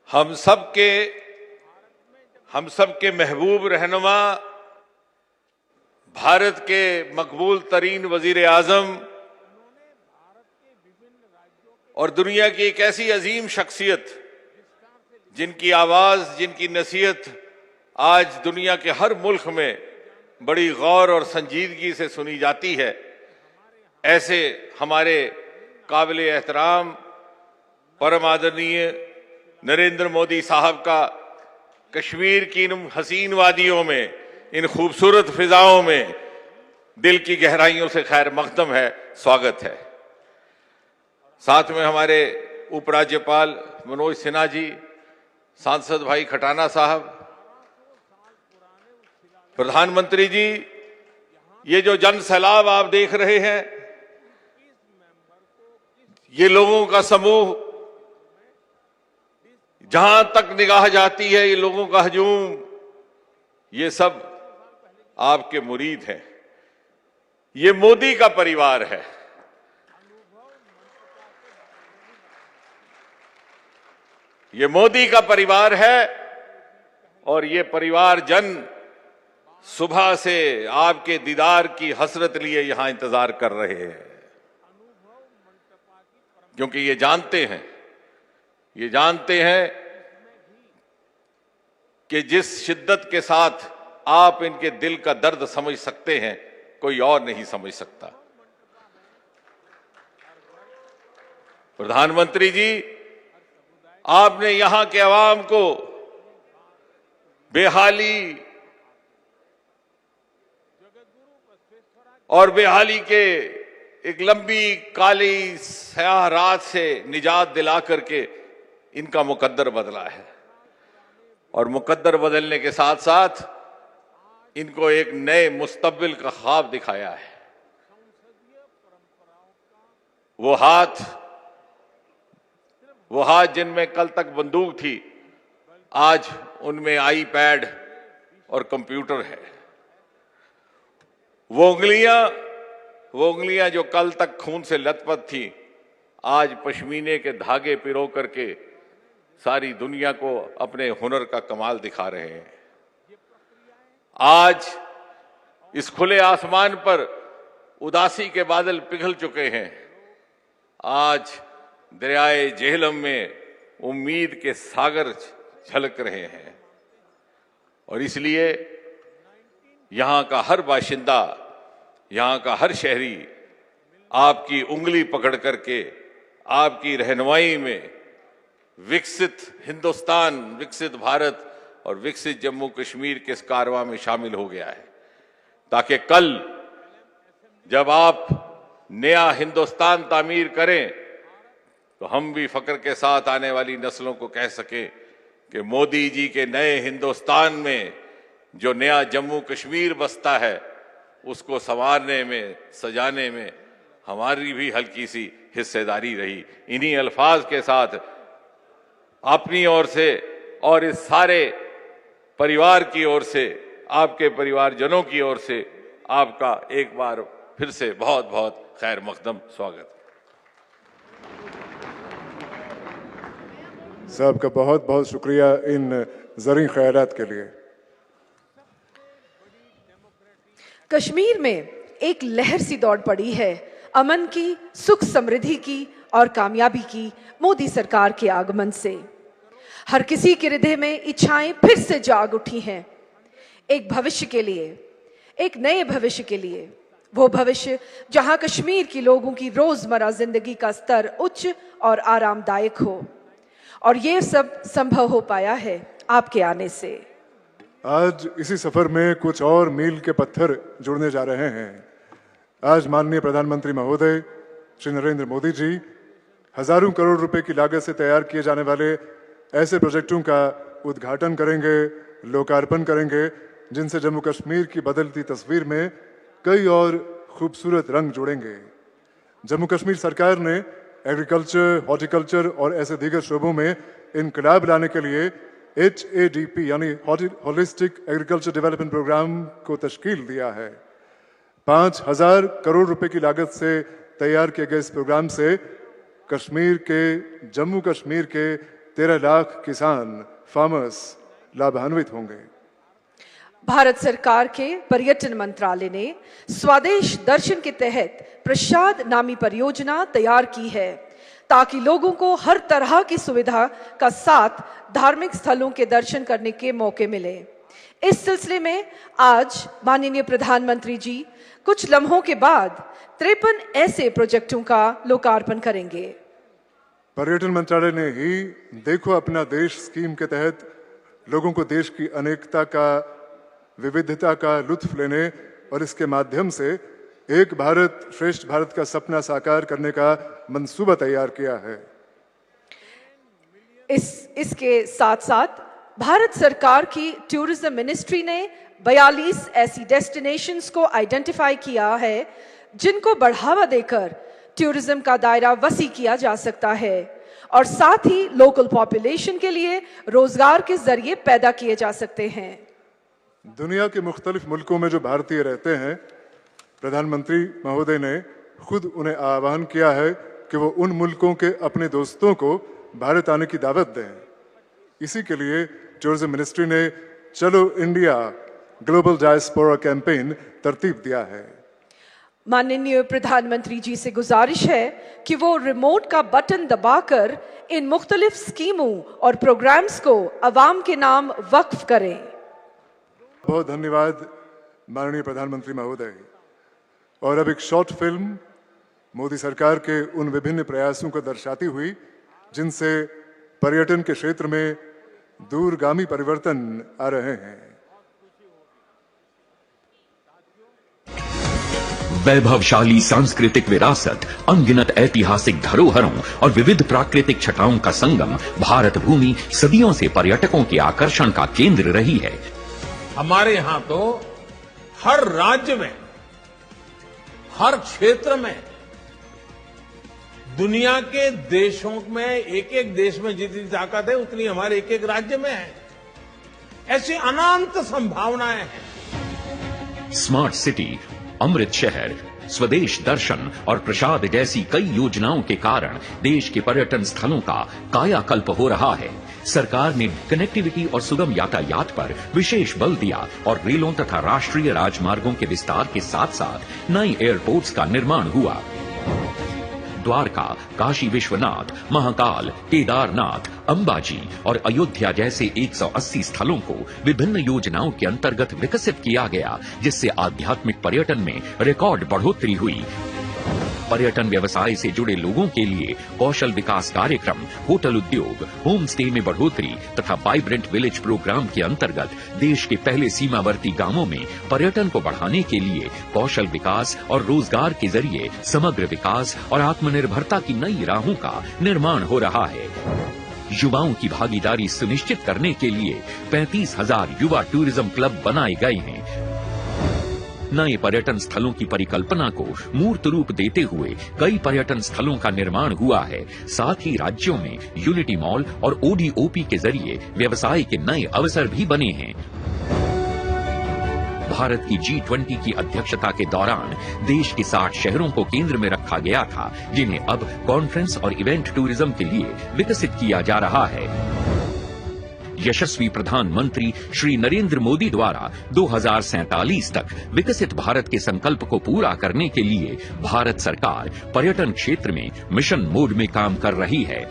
हम सबके महबूब रहनुमा, भारत के मकबूल तरीन वजीर आजम और दुनिया की एक ऐसी अजीम शख्सियत जिनकी आवाज, जिनकी नसीहत आज दुनिया के हर मुल्क में बड़ी गौर और संजीदगी से सुनी जाती है, ऐसे हमारे काबिल एहतराम परम आदरणीय नरेंद्र मोदी साहब का कश्मीर की इन हसीन वादियों में, इन खूबसूरत फिजाओं में दिल की गहराइयों से खैर मकदम है, स्वागत है। साथ में हमारे उपराज्यपाल मनोज सिन्हा जी, सांसद भाई खटाना साहब, प्रधानमंत्री जी, ये जो जन सैलाब आप देख रहे हैं, ये लोगों का समूह, जहां तक निगाह जाती है ये लोगों का हजूम, ये सब आपके मुरीद हैं। ये मोदी का परिवार है। ये मोदी का परिवार है और ये परिवार जन सुबह से आपके दीदार की हसरत लिए यहां इंतजार कर रहे हैं, क्योंकि ये जानते हैं कि जिस शिद्दत के साथ आप इनके दिल का दर्द समझ सकते हैं, कोई और नहीं समझ सकता। प्रधानमंत्री जी, आपने यहां के अवाम को बेहाली और बेहाली के एक लंबी काली स्याह रात से निजात दिला करके इनका मुकद्दर बदला है, और मुकद्दर बदलने के साथ साथ इनको एक नए मुस्तकबिल का ख्वाब दिखाया है। वो हाथ जिनमें कल तक बंदूक थी, आज उनमें आईपैड और कंप्यूटर है। वो उंगलियां जो कल तक खून से लथपथ थी, आज पश्मीने के धागे पिरो करके सारी दुनिया को अपने हुनर का कमाल दिखा रहे हैं। आज इस खुले आसमान पर उदासी के बादल पिघल चुके हैं। आज दरियाए जेहलम में उम्मीद के सागर झलक रहे हैं, और इसलिए यहां का हर बाशिंदा, यहां का हर शहरी आपकी उंगली पकड़ करके आपकी रहनुमाई में विकसित हिंदुस्तान, विकसित भारत और विकसित जम्मू कश्मीर के इस कारवां में शामिल हो गया है, ताकि कल जब आप नया हिंदुस्तान तामीर करें तो हम भी फक्र के साथ आने वाली नस्लों को कह सकें कि मोदी जी के नए हिंदुस्तान में जो नया जम्मू कश्मीर बसता है, उसको संवारने में, सजाने में हमारी भी हल्की सी हिस्सेदारी रही। इन्हीं अल्फाज के साथ अपनी ओर से और इस सारे परिवार की ओर से, आपके परिवारजनों की ओर से आपका एक बार फिर से बहुत बहुत खैर मकदम स्वागत। साहब का बहुत बहुत शुक्रिया इन ज़रूरी ख्यालात के लिए। कश्मीर में एक लहर सी दौड़ पड़ी है अमन की, सुख समृद्धि की और कामयाबी की मोदी सरकार के आगमन से। हर किसी के हृदय में इच्छाएं फिर से जाग उठी हैं, एक भविष्य के लिए, एक नए भविष्य के लिए। वो भविष्य जहां कश्मीर के लोगों की रोजमर्रा जिंदगी का स्तर उच्च और आरामदायक हो, और ये सब संभव हो पाया है आपके आने से। आज इसी सफर में कुछ और मील के पत्थर जुड़ने जा रहे हैं। आज माननीय प्रधानमंत्री महोदय श्री नरेंद्र मोदी जी हजारों करोड़ रुपए की लागत से तैयार किए जाने वाले ऐसे प्रोजेक्टों का उद्घाटन करेंगे, लोकार्पण करेंगे, जिनसे जम्मू कश्मीर की बदलती तस्वीर में कई और खूबसूरत रंग जुड़ेंगे। जम्मू कश्मीर सरकार ने एग्रीकल्चर, हॉर्टिकल्चर और ऐसे दीगर शोबों में इनकलाब लाने के लिए HADP यानी होलिस्टिक एग्रीकल्चर डेवलपमेंट प्रोग्राम को तश्कील दिया है। 5,000 करोड़ रुपए की लागत से तैयार किए गए इस प्रोग्राम से जम्मू कश्मीर के 13 लाख किसान, फार्मर्स लाभान्वित होंगे। भारत सरकार के पर्यटन मंत्रालय ने स्वदेश दर्शन के तहत प्रसाद नामी परियोजना तैयार की है, ताकि लोगों को हर तरह की सुविधा का साथ धार्मिक स्थलों के दर्शन करने के मौके मिले। इस सिलसिले में आज माननीय प्रधानमंत्री जी कुछ लम्हों के बाद 53 ऐसे प्रोजेक्टों का लोकार्पण करेंगे। पर्यटन मंत्रालय ने ही देखो अपना देश स्कीम के तहत लोगों को देश की अनेकता का, विविधता का लुत्फ लेने और इसके माध्यम से एक भारत श्रेष्ठ भारत का सपना साकार करने का मंसूबा तैयार किया है। इसके साथ साथ भारत सरकार की टूरिज्म मिनिस्ट्री ने 42 ऐसी डेस्टिनेशंस को आइडेंटिफाई किया है जिनको बढ़ावा देकर टूरिज्म का दायरा वसी किया जा सकता है और साथ ही लोकल पॉपुलेशन के लिए रोजगार के जरिए पैदा किए जा सकते हैं। दुनिया के मुख्तलिफ मुल्कों में जो भारतीय रहते हैं, प्रधानमंत्री महोदय ने खुद उन्हें आह्वान किया है कि वो उन मुल्कों के अपने दोस्तों को भारत आने की दावत दें। इसी के लिए टूरिज्म मिनिस्ट्री ने चलो इंडिया ग्लोबल डायस्पोरा कैंपेन तरतीब दिया है। माननीय प्रधानमंत्री जी से गुजारिश है कि वो रिमोट का बटन दबाकर इन मुख्तलिफ स्कीमों और प्रोग्राम्स को अवाम के नाम वक्फ करें। बहुत धन्यवाद माननीय प्रधानमंत्री महोदय। और अब एक शॉर्ट फिल्म मोदी सरकार के उन विभिन्न प्रयासों को दर्शाती हुई जिनसे पर्यटन के क्षेत्र में दूरगामी परिवर्तन आ रहे हैं। वैभवशाली सांस्कृतिक विरासत, अनगिनत ऐतिहासिक धरोहरों और विविध प्राकृतिक छटाओं का संगम भारत भूमि सदियों से पर्यटकों के आकर्षण का केंद्र रही है। हमारे यहां तो हर राज्य में, हर क्षेत्र में, दुनिया के देशों में, एक एक देश में जितनी ताकत है उतनी हमारे एक एक राज्य में है। ऐसी अनंत संभावनाएं हैं। स्मार्ट सिटी, अमृत शहर, स्वदेश दर्शन और प्रसाद जैसी कई योजनाओं के कारण देश के पर्यटन स्थलों का कायाकल्प हो रहा है। सरकार ने कनेक्टिविटी और सुगम यातायात पर विशेष बल दिया और रेलों तथा राष्ट्रीय राजमार्गों के विस्तार के साथ साथ नए एयरपोर्ट्स का निर्माण हुआ। द्वारका, काशी विश्वनाथ, महाकाल, केदारनाथ, अंबाजी और अयोध्या जैसे 180 स्थलों को विभिन्न योजनाओं के अंतर्गत विकसित किया गया, जिससे आध्यात्मिक पर्यटन में रिकॉर्ड बढ़ोतरी हुई। पर्यटन व्यवसाय से जुड़े लोगों के लिए कौशल विकास कार्यक्रम, होटल उद्योग, होम स्टे में बढ़ोतरी तथा वाइब्रेंट विलेज प्रोग्राम के अंतर्गत देश के पहले सीमावर्ती गांवों में पर्यटन को बढ़ाने के लिए कौशल विकास और रोजगार के जरिए समग्र विकास और आत्मनिर्भरता की नई राहों का निर्माण हो रहा है। युवाओं की भागीदारी सुनिश्चित करने के लिए 35,000 युवा टूरिज्म क्लब बनाए गए हैं। नए पर्यटन स्थलों की परिकल्पना को मूर्त रूप देते हुए कई पर्यटन स्थलों का निर्माण हुआ है। साथ ही राज्यों में यूनिटी मॉल और ओडीओपी के जरिए व्यवसाय के नए अवसर भी बने हैं। भारत की G20 की अध्यक्षता के दौरान देश के 60 शहरों को केंद्र में रखा गया था, जिन्हें अब कॉन्फ्रेंस और इवेंट टूरिज्म के लिए विकसित किया जा रहा है। यशस्वी प्रधानमंत्री श्री नरेंद्र मोदी द्वारा 2047 तक विकसित भारत के संकल्प को पूरा करने के लिए भारत सरकार पर्यटन क्षेत्र में मिशन मोड में काम कर रही है।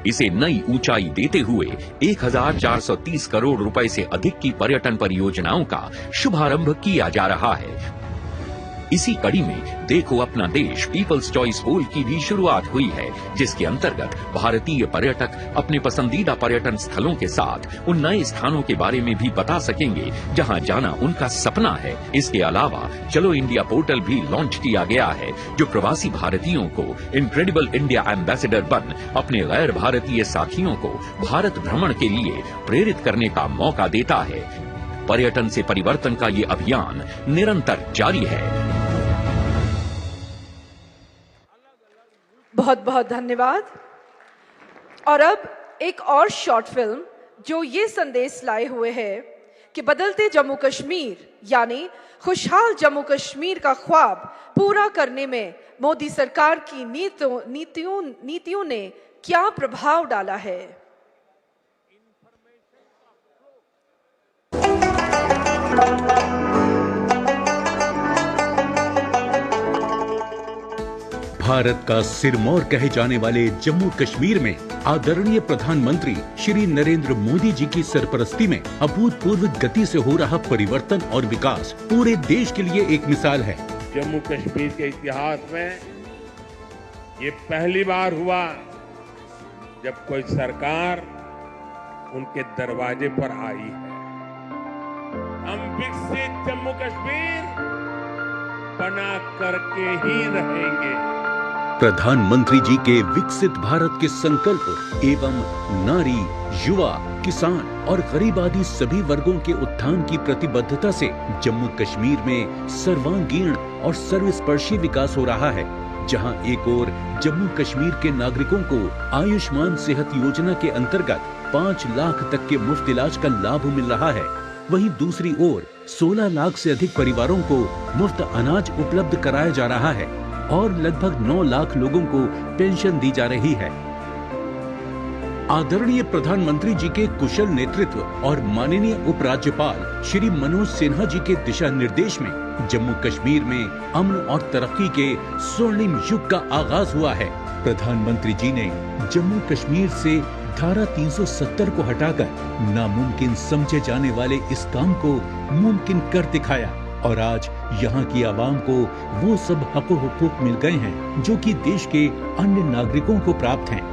इसे नई ऊंचाई देते हुए 1430 करोड़ रुपए से अधिक की पर्यटन परियोजनाओं का शुभारंभ किया जा रहा है। इसी कड़ी में देखो अपना देश पीपल्स चॉइस पोल की भी शुरुआत हुई है, जिसके अंतर्गत भारतीय पर्यटक अपने पसंदीदा पर्यटन स्थलों के साथ उन नए स्थानों के बारे में भी बता सकेंगे जहां जाना उनका सपना है। इसके अलावा चलो इंडिया पोर्टल भी लॉन्च किया गया है, जो प्रवासी भारतीयों को इनक्रेडिबल इंडिया एम्बेसडर बन अपने गैर भारतीय साथियों को भारत भ्रमण के लिए प्रेरित करने का मौका देता है। पर्यटन से परिवर्तन का ये अभियान निरंतर जारी है। बहुत बहुत धन्यवाद। और अब एक और शॉर्ट फिल्म जो ये संदेश लाए हुए है कि बदलते जम्मू कश्मीर यानी खुशहाल जम्मू कश्मीर का ख्वाब पूरा करने में मोदी सरकार की नीतियों ने क्या प्रभाव डाला है। भारत का सिरमौर कहे जाने वाले जम्मू कश्मीर में आदरणीय प्रधानमंत्री श्री नरेंद्र मोदी जी की सरपरस्ती में अभूतपूर्व गति से हो रहा परिवर्तन और विकास पूरे देश के लिए एक मिसाल है। जम्मू कश्मीर के इतिहास में ये पहली बार हुआ जब कोई सरकार उनके दरवाजे पर आई है। हम विकसित जम्मू कश्मीर बना करके ही रहेंगे। प्रधानमंत्री जी के विकसित भारत के संकल्प एवं नारी, युवा, किसान और गरीब आदि सभी वर्गों के उत्थान की प्रतिबद्धता से जम्मू कश्मीर में सर्वांगीण और सर्वस्पर्शी विकास हो रहा है। जहां एक ओर जम्मू कश्मीर के नागरिकों को आयुष्मान सेहत योजना के अंतर्गत 5 लाख तक के मुफ्त इलाज का लाभ मिल रहा है, वहीं दूसरी ओर 16 लाख से अधिक परिवारों को मुफ्त अनाज उपलब्ध कराया जा रहा है और लगभग 9 लाख लोगों को पेंशन दी जा रही है। आदरणीय प्रधानमंत्री जी के कुशल नेतृत्व और माननीय उपराज्यपाल श्री मनोज सिन्हा जी के दिशा निर्देश में जम्मू कश्मीर में अमन और तरक्की के स्वर्णिम युग का आगाज हुआ है। प्रधानमंत्री जी ने जम्मू कश्मीर से धारा 370 को हटाकर नामुमकिन समझे जाने वाले इस काम को मुमकिन कर दिखाया और आज यहाँ की आवाम को वो सब हक हुकूक मिल गए हैं जो कि देश के अन्य नागरिकों को प्राप्त हैं।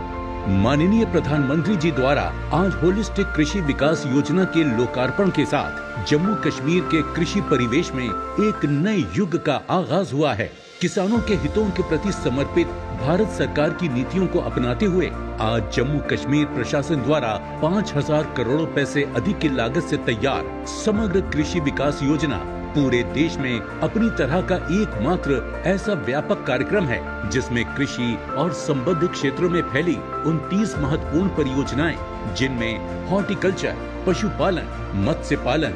माननीय प्रधानमंत्री जी द्वारा आज होलिस्टिक कृषि विकास योजना के लोकार्पण के साथ जम्मू कश्मीर के कृषि परिवेश में एक नए युग का आगाज हुआ है। किसानों के हितों के प्रति समर्पित भारत सरकार की नीतियों को अपनाते हुए आज जम्मू कश्मीर प्रशासन द्वारा 5,000 करोड़ रुपए से अधिक की लागत से तैयार समग्र कृषि विकास योजना पूरे देश में अपनी तरह का एकमात्र ऐसा व्यापक कार्यक्रम है जिसमें कृषि और संबद्ध क्षेत्रों में फैली 29 महत्वपूर्ण परियोजनाएं, जिनमें हॉर्टिकल्चर, पशुपालन, मत्स्य पालन,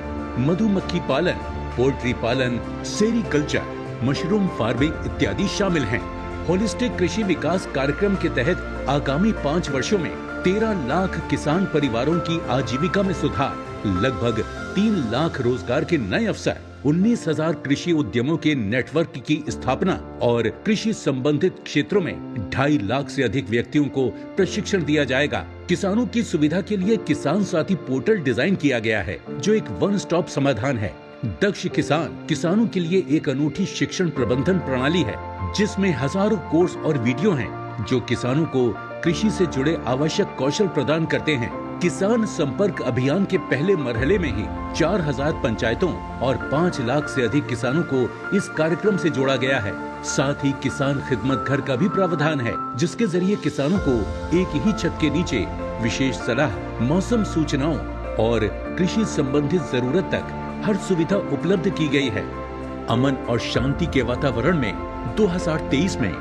मधुमक्खी पालन, पोल्ट्री पालन, सेरीकल्चर, मशरूम फार्मिंग इत्यादि शामिल हैं। होलिस्टिक कृषि विकास कार्यक्रम के तहत आगामी 5 वर्षों में 13 लाख किसान परिवारों की आजीविका में सुधार, लगभग 3 लाख रोजगार के नए अवसर, 19,000 कृषि उद्यमों के नेटवर्क की स्थापना और कृषि संबंधित क्षेत्रों में 2.5 लाख से अधिक व्यक्तियों को प्रशिक्षण दिया जाएगा। किसानों की सुविधा के लिए किसान साथी पोर्टल डिजाइन किया गया है जो एक वन स्टॉप समाधान है। दक्ष किसान किसानों के लिए एक अनूठी शिक्षण प्रबंधन प्रणाली है जिसमें हजारों कोर्स और वीडियो हैं जो किसानों को कृषि से जुड़े आवश्यक कौशल प्रदान करते हैं। किसान संपर्क अभियान के पहले मरहले में ही 4,000 पंचायतों और 5 लाख से अधिक किसानों को इस कार्यक्रम से जोड़ा गया है। साथ ही किसान खिदमत घर का भी प्रावधान है जिसके जरिए किसानों को एक ही छत के नीचे विशेष सलाह, मौसम सूचनाओं और कृषि संबंधित जरूरत तक हर सुविधा उपलब्ध की गई है। अमन और शांति के वातावरण में 2023 में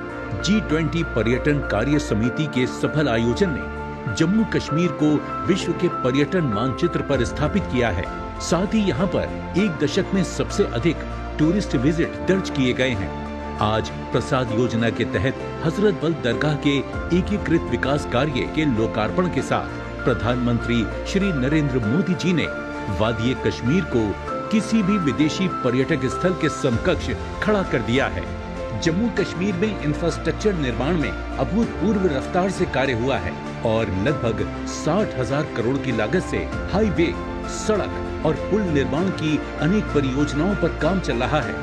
G20 पर्यटन कार्य समिति के सफल आयोजन ने जम्मू कश्मीर को विश्व के पर्यटन मानचित्र पर स्थापित किया है। साथ ही यहाँ पर एक दशक में सबसे अधिक टूरिस्ट विजिट दर्ज किए गए हैं। आज प्रसाद योजना के तहत हजरत बल दरगाह के एकीकृत विकास कार्य के लोकार्पण के साथ प्रधानमंत्री श्री नरेंद्र मोदी जी ने वादी कश्मीर को किसी भी विदेशी पर्यटक स्थल के समकक्ष खड़ा कर दिया है। जम्मू कश्मीर में इंफ्रास्ट्रक्चर निर्माण में अभूतपूर्व रफ्तार से कार्य हुआ है और लगभग 60,000 करोड़ की लागत से हाईवे, सड़क और पुल निर्माण की अनेक परियोजनाओं पर काम चल रहा है।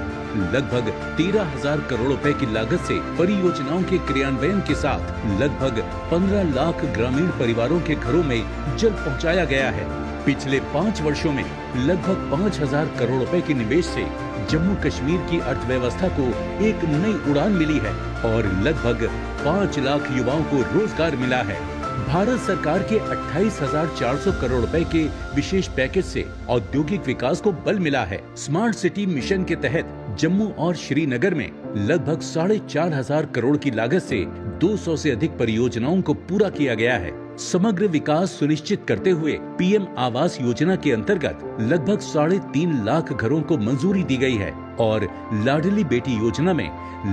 लगभग 13,000 करोड़ रुपए की लागत से परियोजनाओं के क्रियान्वयन के साथ लगभग 15 लाख ग्रामीण परिवारों के घरों में जल पहुंचाया गया है। पिछले 5 वर्षों में लगभग 5,000 करोड़ रुपए के निवेश से जम्मू कश्मीर की अर्थव्यवस्था को एक नई उड़ान मिली है और लगभग 5 लाख युवाओं को रोजगार मिला है। भारत सरकार के 28,400 करोड़ रुपए के विशेष पैकेज से औद्योगिक विकास को बल मिला है। स्मार्ट सिटी मिशन के तहत जम्मू और श्रीनगर में लगभग 4,500 करोड़ की लागत से 200 से अधिक परियोजनाओं को पूरा किया गया है। समग्र विकास सुनिश्चित करते हुए पीएम आवास योजना के अंतर्गत लगभग 3.5 लाख घरों को मंजूरी दी गई है और लाडली बेटी योजना में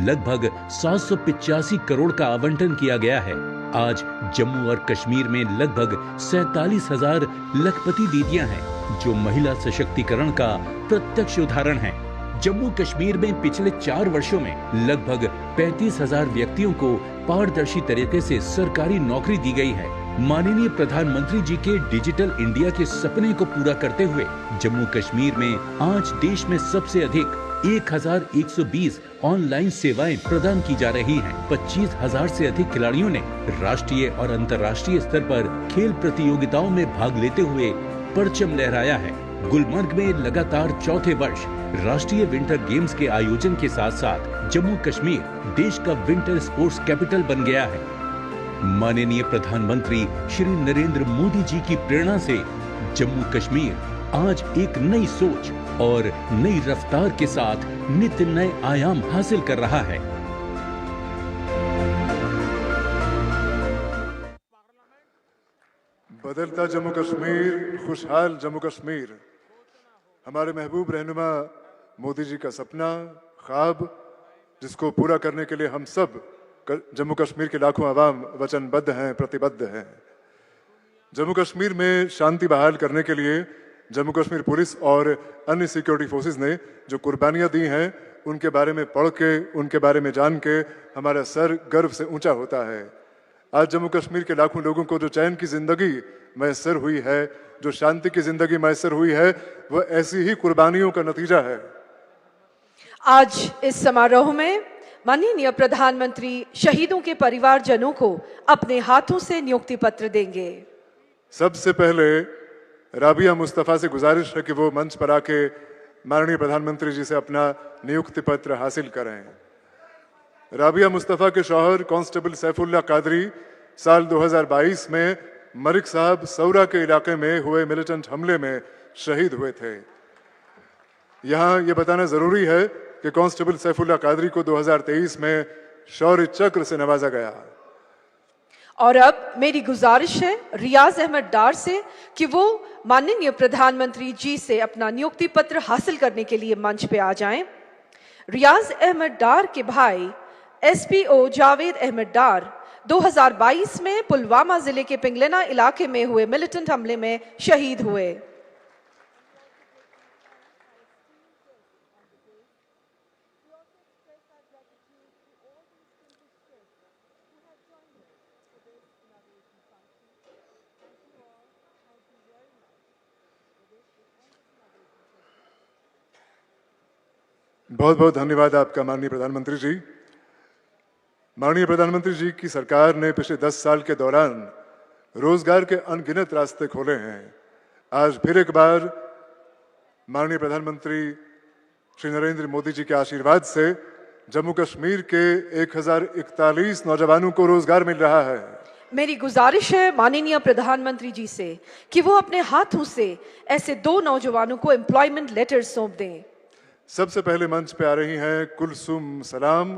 लगभग 785 करोड़ का आवंटन किया गया है। आज जम्मू और कश्मीर में लगभग 47,000 लखपति दीदियां हैं जो महिला सशक्तिकरण का प्रत्यक्ष उदाहरण है। जम्मू कश्मीर में पिछले 4 वर्षों में लगभग 35,000 व्यक्तियों को पारदर्शी तरीके से सरकारी नौकरी दी गई है। माननीय प्रधानमंत्री जी के डिजिटल इंडिया के सपने को पूरा करते हुए जम्मू कश्मीर में आज देश में सबसे अधिक 1,120 ऑनलाइन सेवाएं प्रदान की जा रही हैं। 25,000 से अधिक खिलाड़ियों ने राष्ट्रीय और अंतर्राष्ट्रीय स्तर पर खेल प्रतियोगिताओं में भाग लेते हुए परचम लहराया है। गुलमर्ग में लगातार चौथे वर्ष राष्ट्रीय विंटर गेम्स के आयोजन के साथ साथ जम्मू कश्मीर देश का विंटर स्पोर्ट्स कैपिटल बन गया है। माननीय प्रधानमंत्री श्री नरेंद्र मोदी जी की प्रेरणा से जम्मू कश्मीर आज एक नई सोच और नई रफ्तार के साथ नित्य नए आयाम हासिल कर रहा है। बदलता जम्मू कश्मीर, खुशहाल जम्मू कश्मीर, हमारे महबूब रहनुमा मोदी जी का सपना, ख्वाब, जिसको पूरा करने के लिए हम सब जम्मू कश्मीर के लाखों अवाम वचनबद्ध हैं, प्रतिबद्ध हैं। जम्मू कश्मीर में शांति बहाल करने के लिए जम्मू कश्मीर पुलिस और अन्य सिक्योरिटी फोर्सेस ने जो कुर्बानियां दी हैं, उनके बारे में पढ़ के, उनके बारे में जान के हमारा सर गर्व से ऊंचा होता है। आज जम्मू कश्मीर के लाखों लोगों को जो चैन की जिंदगी मैसर हुई है, जो शांति की जिंदगी मैसर हुई है, वह ऐसी ही कुर्बानियों का नतीजा है। आज इस समारोह में माननीय प्रधानमंत्री शहीदों के परिवारजनों को अपने हाथों से नियुक्ति पत्र देंगे। सबसे पहले राबिया मुस्तफा से गुजारिश है कि वो मंच पर आके माननीय प्रधानमंत्री जी से अपना नियुक्ति पत्र हासिल करें। राबिया मुस्तफा के शौहर कांस्टेबल सैफुल्लाह कादरी साल 2022 में मरिक साहब सौरा के इलाके में हुए मिलिटेंट हमले में शहीद हुए थे। यहाँ ये बताना जरूरी है कि कांस्टेबल सैफुल्लाह कादरी को 2023 में शौर्य चक्र से नवाजा गया। और अब मेरी गुजारिश है रियाज अहमद डार से कि वो माननीय प्रधानमंत्री जी से अपना नियुक्ति पत्र हासिल करने के लिए मंच पे आ जाएं। रियाज अहमद डार के भाई एसपीओ जावेद अहमद डार 2022 में पुलवामा जिले के पिंगलेना इलाके में हुए मिलिटेंट हमले में शहीद हुए। बहुत बहुत धन्यवाद आपका माननीय प्रधानमंत्री जी। माननीय प्रधानमंत्री जी की सरकार ने पिछले 10 साल के दौरान रोजगार के अनगिनत रास्ते खोले हैं। आज फिर एक बार माननीय प्रधानमंत्री श्री नरेंद्र मोदी जी के आशीर्वाद से जम्मू कश्मीर के 1041 नौजवानों को रोजगार मिल रहा है। मेरी गुजारिश है माननीय प्रधानमंत्री जी से कि वो अपने हाथों से ऐसे 2 नौजवानों को एम्प्लॉयमेंट लेटर सौंप दें। सबसे पहले मंच पे आ रही हैं कुलसुम सलाम,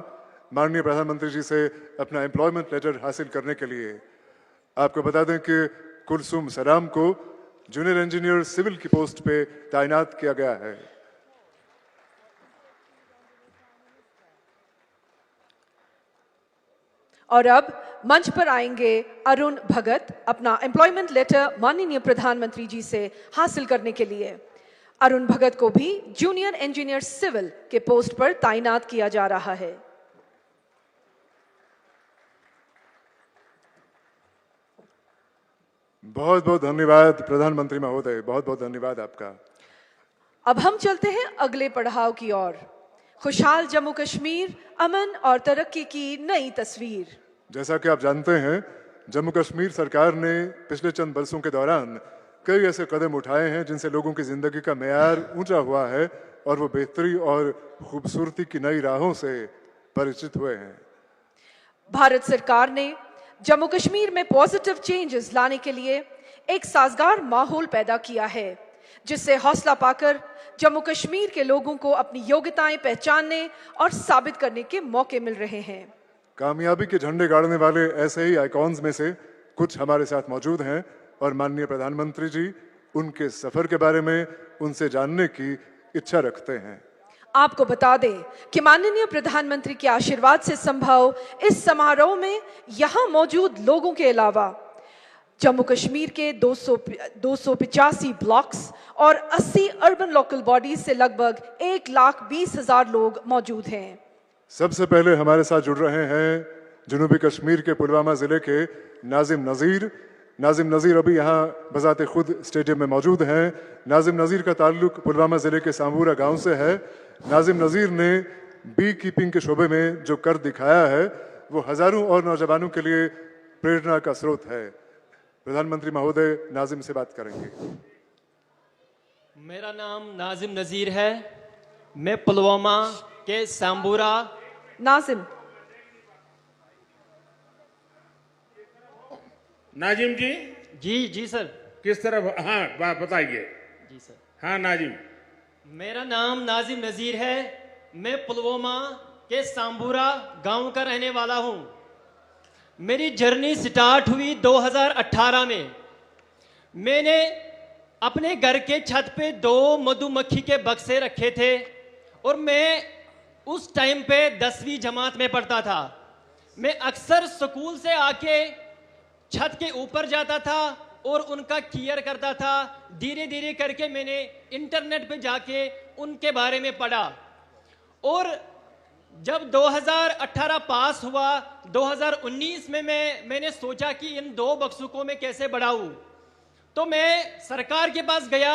माननीय प्रधानमंत्री जी से अपना एम्प्लॉयमेंट लेटर हासिल करने के लिए। आपको बता दें कि कुलसुम सलाम को जूनियर इंजीनियर सिविल की पोस्ट पे तैनात किया गया है। और अब मंच पर आएंगे अरुण भगत अपना एम्प्लॉयमेंट लेटर माननीय प्रधानमंत्री जी से हासिल करने के लिए। अरुण भगत को भी जूनियर इंजीनियर सिविल के पोस्ट पर तैनात किया जा रहा है। बहुत बहुत धन्यवाद प्रधानमंत्री महोदय, बहुत बहुत धन्यवाद आपका। अब हम चलते हैं अगले पड़ाव की ओर। खुशहाल जम्मू कश्मीर, अमन और तरक्की की नई तस्वीर। जैसा कि आप जानते हैं, जम्मू कश्मीर सरकार ने पिछले चंद बरसों के दौरान कई ऐसे कदम उठाए हैं जिनसे लोगों की जिंदगी का मेयार ऊंचा हुआ है और वो बेहतरी और खूबसूरती की नई राहों से परिचित हुए हैं। भारत सरकार ने जम्मू कश्मीर में पॉजिटिव चेंजेस लाने के लिए एक साजगार माहौल पैदा किया है, जिससे हौसला पाकर जम्मू कश्मीर के लोगों को अपनी योग्यताएं पहचानने और साबित करने के मौके मिल रहे हैं। कामयाबी के झंडे गाड़ने वाले ऐसे ही आइकॉन्स में से कुछ हमारे साथ मौजूद हैं और माननीय प्रधानमंत्री जी उनके सफर के बारे में उनसे जानने की इच्छा रखते हैं। आपको बता दें कि माननीय प्रधानमंत्री के आशीर्वाद से संभव इस समारोह में यहां मौजूद लोगों के अलावा जम्मू कश्मीर के 285 ब्लॉक्स और 80 अर्बन लोकल बॉडीज से लगभग 1,20,000 लोग मौजूद हैं। सबसे पहले हमारे साथ जुड़ रहे हैं जनूबी कश्मीर के पुलवामा जिले के नाजिम नज़ीर। नाजिम नज़ीर अभी यहाँ बजाते खुद स्टेडियम में मौजूद हैं। नाजिम नज़ीर का ताल्लुक पुलवामा ज़िले के सांबूरा गांव से है। नाजिम नज़ीर ने बी कीपिंग के शोबे में जो कर दिखाया है वो हजारों और नौजवानों के लिए प्रेरणा का स्रोत है। प्रधानमंत्री महोदय नाजिम से बात करेंगे। मेरा नाम नाजिम नज़ीर है। मैं पुलवामा के सांबूरा। नाजिम। नाजिम जी। जी सर। किस तरफ? हाँ बताइए। जी सर। हाँ नाजिम। मेरा नाम नाजिम नज़ीर है। मैं पुलवामा के सांबूरा गांव का रहने वाला हूं। मेरी जर्नी स्टार्ट हुई 2018 में। मैंने अपने घर के छत पे 2 मधुमक्खी के बक्से रखे थे और मैं उस टाइम पे 10वीं जमात में पढ़ता था। मैं अक्सर स्कूल से आके छत के ऊपर जाता था और उनका केयर करता था। धीरे धीरे करके मैंने इंटरनेट पे जाके उनके बारे में पढ़ा और जब 2018 पास हुआ, 2019 में मैंने सोचा कि इन 2 बक्सों को मैं कैसे बढ़ाऊं। तो मैं सरकार के पास गया।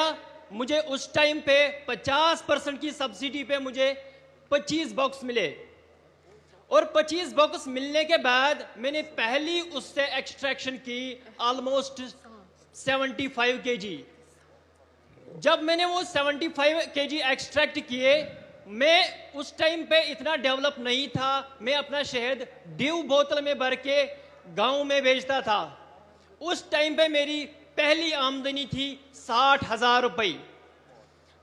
मुझे उस टाइम पे 50% की सब्सिडी पे मुझे 25 बॉक्स मिले और 25 बॉक्स मिलने के बाद मैंने पहली उससे एक्सट्रैक्शन की ऑलमोस्ट 75 केजी। जब मैंने वो 75 केजी एक्सट्रैक्ट किए, मैं उस टाइम पे इतना डेवलप नहीं था। मैं अपना शहद ड्यू बोतल में भर के गांव में बेचता था। उस टाइम पे मेरी पहली आमदनी थी 60,000 रुपए।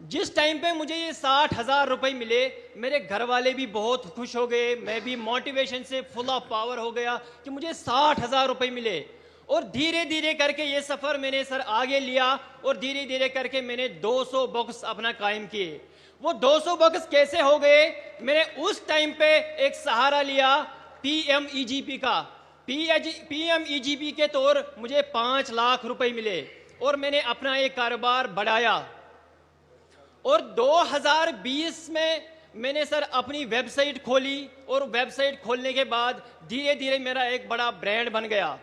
जिस टाइम पे मुझे ये 60,000 रुपए मिले, मेरे घर वाले भी बहुत खुश हो गए। मैं भी मोटिवेशन से फुल ऑफ पावर हो गया कि मुझे 60,000 रुपए मिले। और धीरे धीरे करके ये सफर मैंने सर आगे लिया और धीरे धीरे करके मैंने 200 बॉक्स अपना कायम किए। वो 200 बॉक्स कैसे हो गए? मैंने उस टाइम पे एक सहारा लिया PMEGP का। PMEGP के तौर मुझे 5 लाख रुपए मिले और मैंने अपना एक कारोबार बढ़ाया। और 2020 में मैंने सर अपनी वेबसाइट खोली और वेबसाइट खोलने के बाद धीरे धीरे मेरा एक बड़ा ब्रांड बन गया।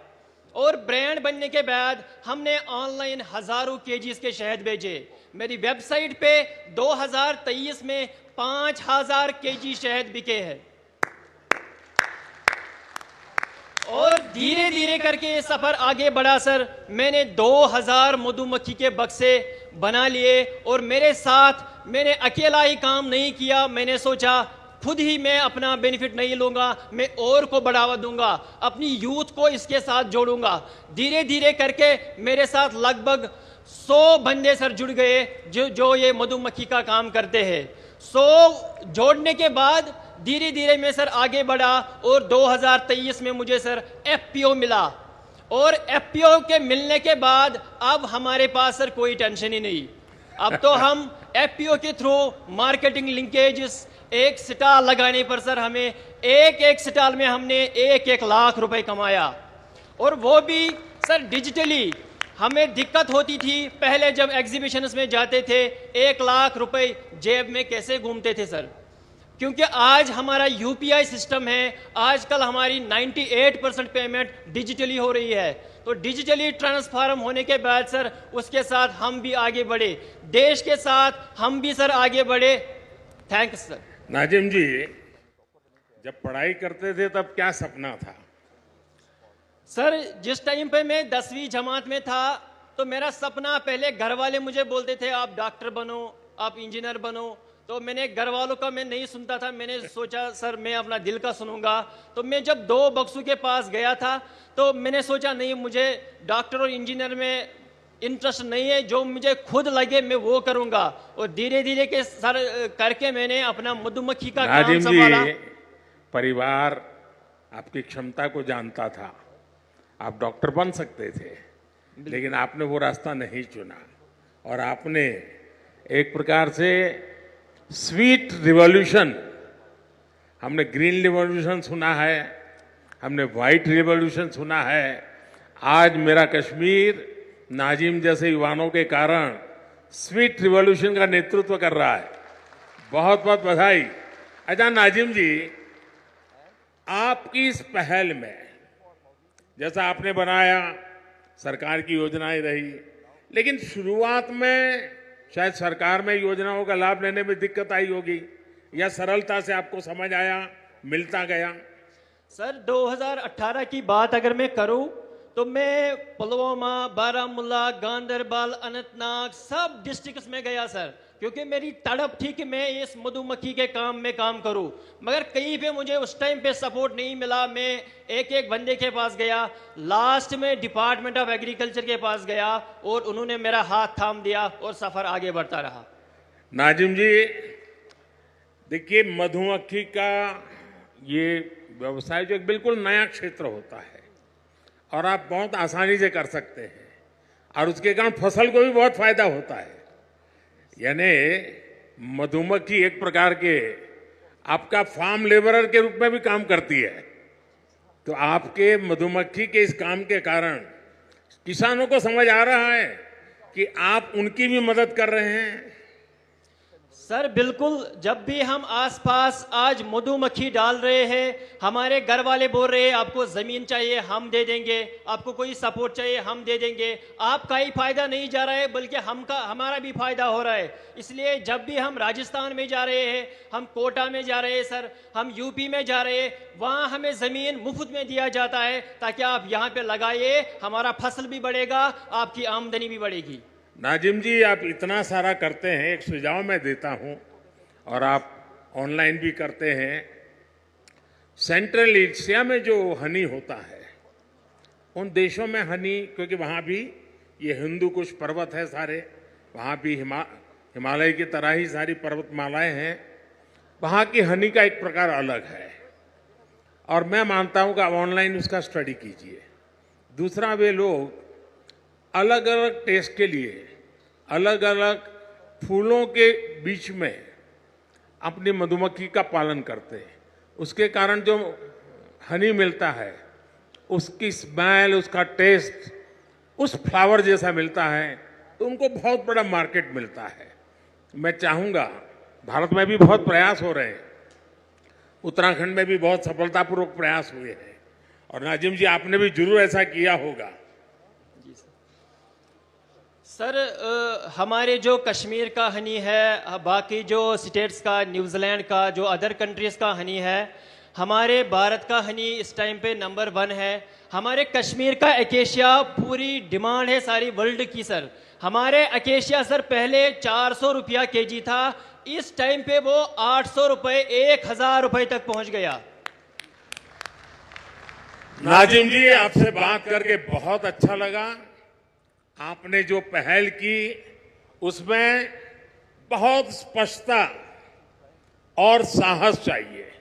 और ब्रांड बनने के बाद हमने ऑनलाइन हजारों केजीज के शहद भेजे। मेरी वेबसाइट पे 2023 में 5,000 केजी शहद बिके हैं। और धीरे धीरे करके ये सफर आगे बढ़ा सर। मैंने 2000 मधुमक्खी के बक्से बना लिए और मेरे साथ मैंने अकेला ही काम नहीं किया। मैंने सोचा खुद ही मैं अपना बेनिफिट नहीं लूंगा, मैं और को बढ़ावा दूंगा, अपनी यूथ को इसके साथ जोड़ूंगा। धीरे धीरे करके मेरे साथ लगभग 100 बंदे सर जुड़ गए जो ये मधुमक्खी का काम करते हैं। 100 जोड़ने के बाद धीरे धीरे मैं सर आगे बढ़ा और 2023 में मुझे सर FPO मिला। और FPO के मिलने के बाद अब हमारे पास सर कोई टेंशन ही नहीं। अब तो हम FPO के थ्रू मार्केटिंग लिंकेजेस, एक स्टॉल लगाने पर सर हमें एक स्टॉल में हमने 1 लाख रुपए कमाया। और वो भी सर डिजिटली। हमें दिक्कत होती थी पहले जब एग्जीबिशंस में जाते थे, 1 लाख रुपए जेब में कैसे घूमते थे सर, क्योंकि आज हमारा UPI सिस्टम है। आजकल हमारी 98% पेमेंट डिजिटली हो रही है। तो डिजिटली ट्रांसफॉर्म होने के बाद सर उसके साथ हम भी आगे बढ़े, देश के साथ हम भी सर आगे बढ़े। Thanks sir. नाजिम जी, जब पढ़ाई करते थे तब क्या सपना था? सर जिस टाइम पे मैं 10वीं जमात में था तो मेरा सपना, पहले घर वाले मुझे बोलते थे आप डॉक्टर बनो, आप इंजीनियर बनो। तो मैंने घर वालों का मैं नहीं सुनता था। मैंने सोचा सर मैं अपना दिल का सुनूंगा। तो मैं जब 2 बक्सों के पास गया था तो मैंने सोचा नहीं, मुझे डॉक्टर और इंजीनियर में इंटरेस्ट नहीं है, जो मुझे खुद लगे मैं वो करूंगा। और धीरे धीरे के सर करके मैंने अपना मधुमक्खी का काम संभाला। परिवार आपकी क्षमता को जानता था, आप डॉक्टर बन सकते थे, लेकिन आपने वो रास्ता नहीं चुना और आपने एक प्रकार से स्वीट रिवॉल्यूशन, हमने ग्रीन रिवॉल्यूशन सुना है, हमने व्हाइट रिवॉल्यूशन सुना है। आज मेरा कश्मीर नाजिम जैसे युवाओं के कारण स्वीट रिवॉल्यूशन का नेतृत्व कर रहा है। बहुत बहुत बधाई। अच्छा नाजिम जी, आपकी इस पहल में जैसा आपने बनाया, सरकार की योजनाएं रही, लेकिन शुरुआत में शायद सरकार में योजनाओं का लाभ लेने में दिक्कत आई होगी, या सरलता से आपको समझ आया, मिलता गया? सर 2018 की बात अगर मैं करूं तो मैं पुलवामा, बारामूला, गांधरबल, अनंतनाग सब डिस्ट्रिक्ट्स में गया सर, क्योंकि मेरी तड़प थी कि मैं इस मधुमक्खी के काम में काम करूं। मगर कहीं पे मुझे उस टाइम पे सपोर्ट नहीं मिला। मैं एक एक बंदे के पास गया, लास्ट में डिपार्टमेंट ऑफ एग्रीकल्चर के पास गया और उन्होंने मेरा हाथ थाम दिया और सफर आगे बढ़ता रहा। नाजिम जी, देखिए, मधुमक्खी का ये व्यवसाय जो एक बिल्कुल नया क्षेत्र होता है और आप बहुत आसानी से कर सकते हैं और उसके कारण फसल को भी बहुत फायदा होता है। यानी मधुमक्खी एक प्रकार के आपका फार्म लेबरर के रूप में भी काम करती है। तो आपके मधुमक्खी के इस काम के कारण किसानों को समझ आ रहा है कि आप उनकी भी मदद कर रहे हैं। सर बिल्कुल, जब भी हम आसपास आज मधुमक्खी डाल रहे हैं, हमारे घर वाले बोल रहे हैं आपको जमीन चाहिए हम दे देंगे, आपको कोई सपोर्ट चाहिए हम दे देंगे। आपका ही फायदा नहीं जा रहा है बल्कि हमारा भी फायदा हो रहा है। इसलिए जब भी हम राजस्थान में जा रहे हैं, हम कोटा में जा रहे हैं सर, हम यूपी में जा रहे हैं, वहां हमें जमीन मुफ्त में दिया जाता है ताकि आप यहाँ पे लगाइए, हमारा फसल भी बढ़ेगा, आपकी आमदनी भी बढ़ेगी। नाजिम जी, आप इतना सारा करते हैं, एक सुझाव मैं देता हूं और आप ऑनलाइन भी करते हैं। सेंट्रल एशिया में जो हनी होता है, उन देशों में हनी, क्योंकि वहाँ भी ये हिंदू कुश पर्वत है सारे, वहाँ भी हिमालय की तरह ही सारी पर्वतमालाएं हैं, वहाँ की हनी का एक प्रकार अलग है और मैं मानता हूँ कि आप ऑनलाइन उसका स्टडी कीजिए। दूसरा, वे लोग अलग अलग टेस्ट के लिए अलग अलग फूलों के बीच में अपनी मधुमक्खी का पालन करते हैं। उसके कारण जो हनी मिलता है, उसकी स्मेल, उसका टेस्ट उस फ्लावर जैसा मिलता है, तो उनको बहुत बड़ा मार्केट मिलता है। मैं चाहूँगा, भारत में भी बहुत प्रयास हो रहे हैं, उत्तराखंड में भी बहुत सफलतापूर्वक प्रयास हुए हैं और नाजिम जी आपने भी जरूर ऐसा किया होगा। सर हमारे जो कश्मीर का हनी है, बाकी जो स्टेट्स का, न्यूजीलैंड का, जो अदर कंट्रीज़ का हनी है, हमारे भारत का हनी इस टाइम पे नंबर 1 है। हमारे कश्मीर का एकेशिया पूरी डिमांड है सारी वर्ल्ड की सर। हमारे एकेशिया सर पहले 400 रुपया केजी था, इस टाइम पे वो 800 रुपये, 1000 रुपये तक पहुंच गया। नाजिम जी, आपसे बात करके बहुत अच्छा लगा। आपने जो पहल की उसमें बहुत स्पष्टता और साहस चाहिए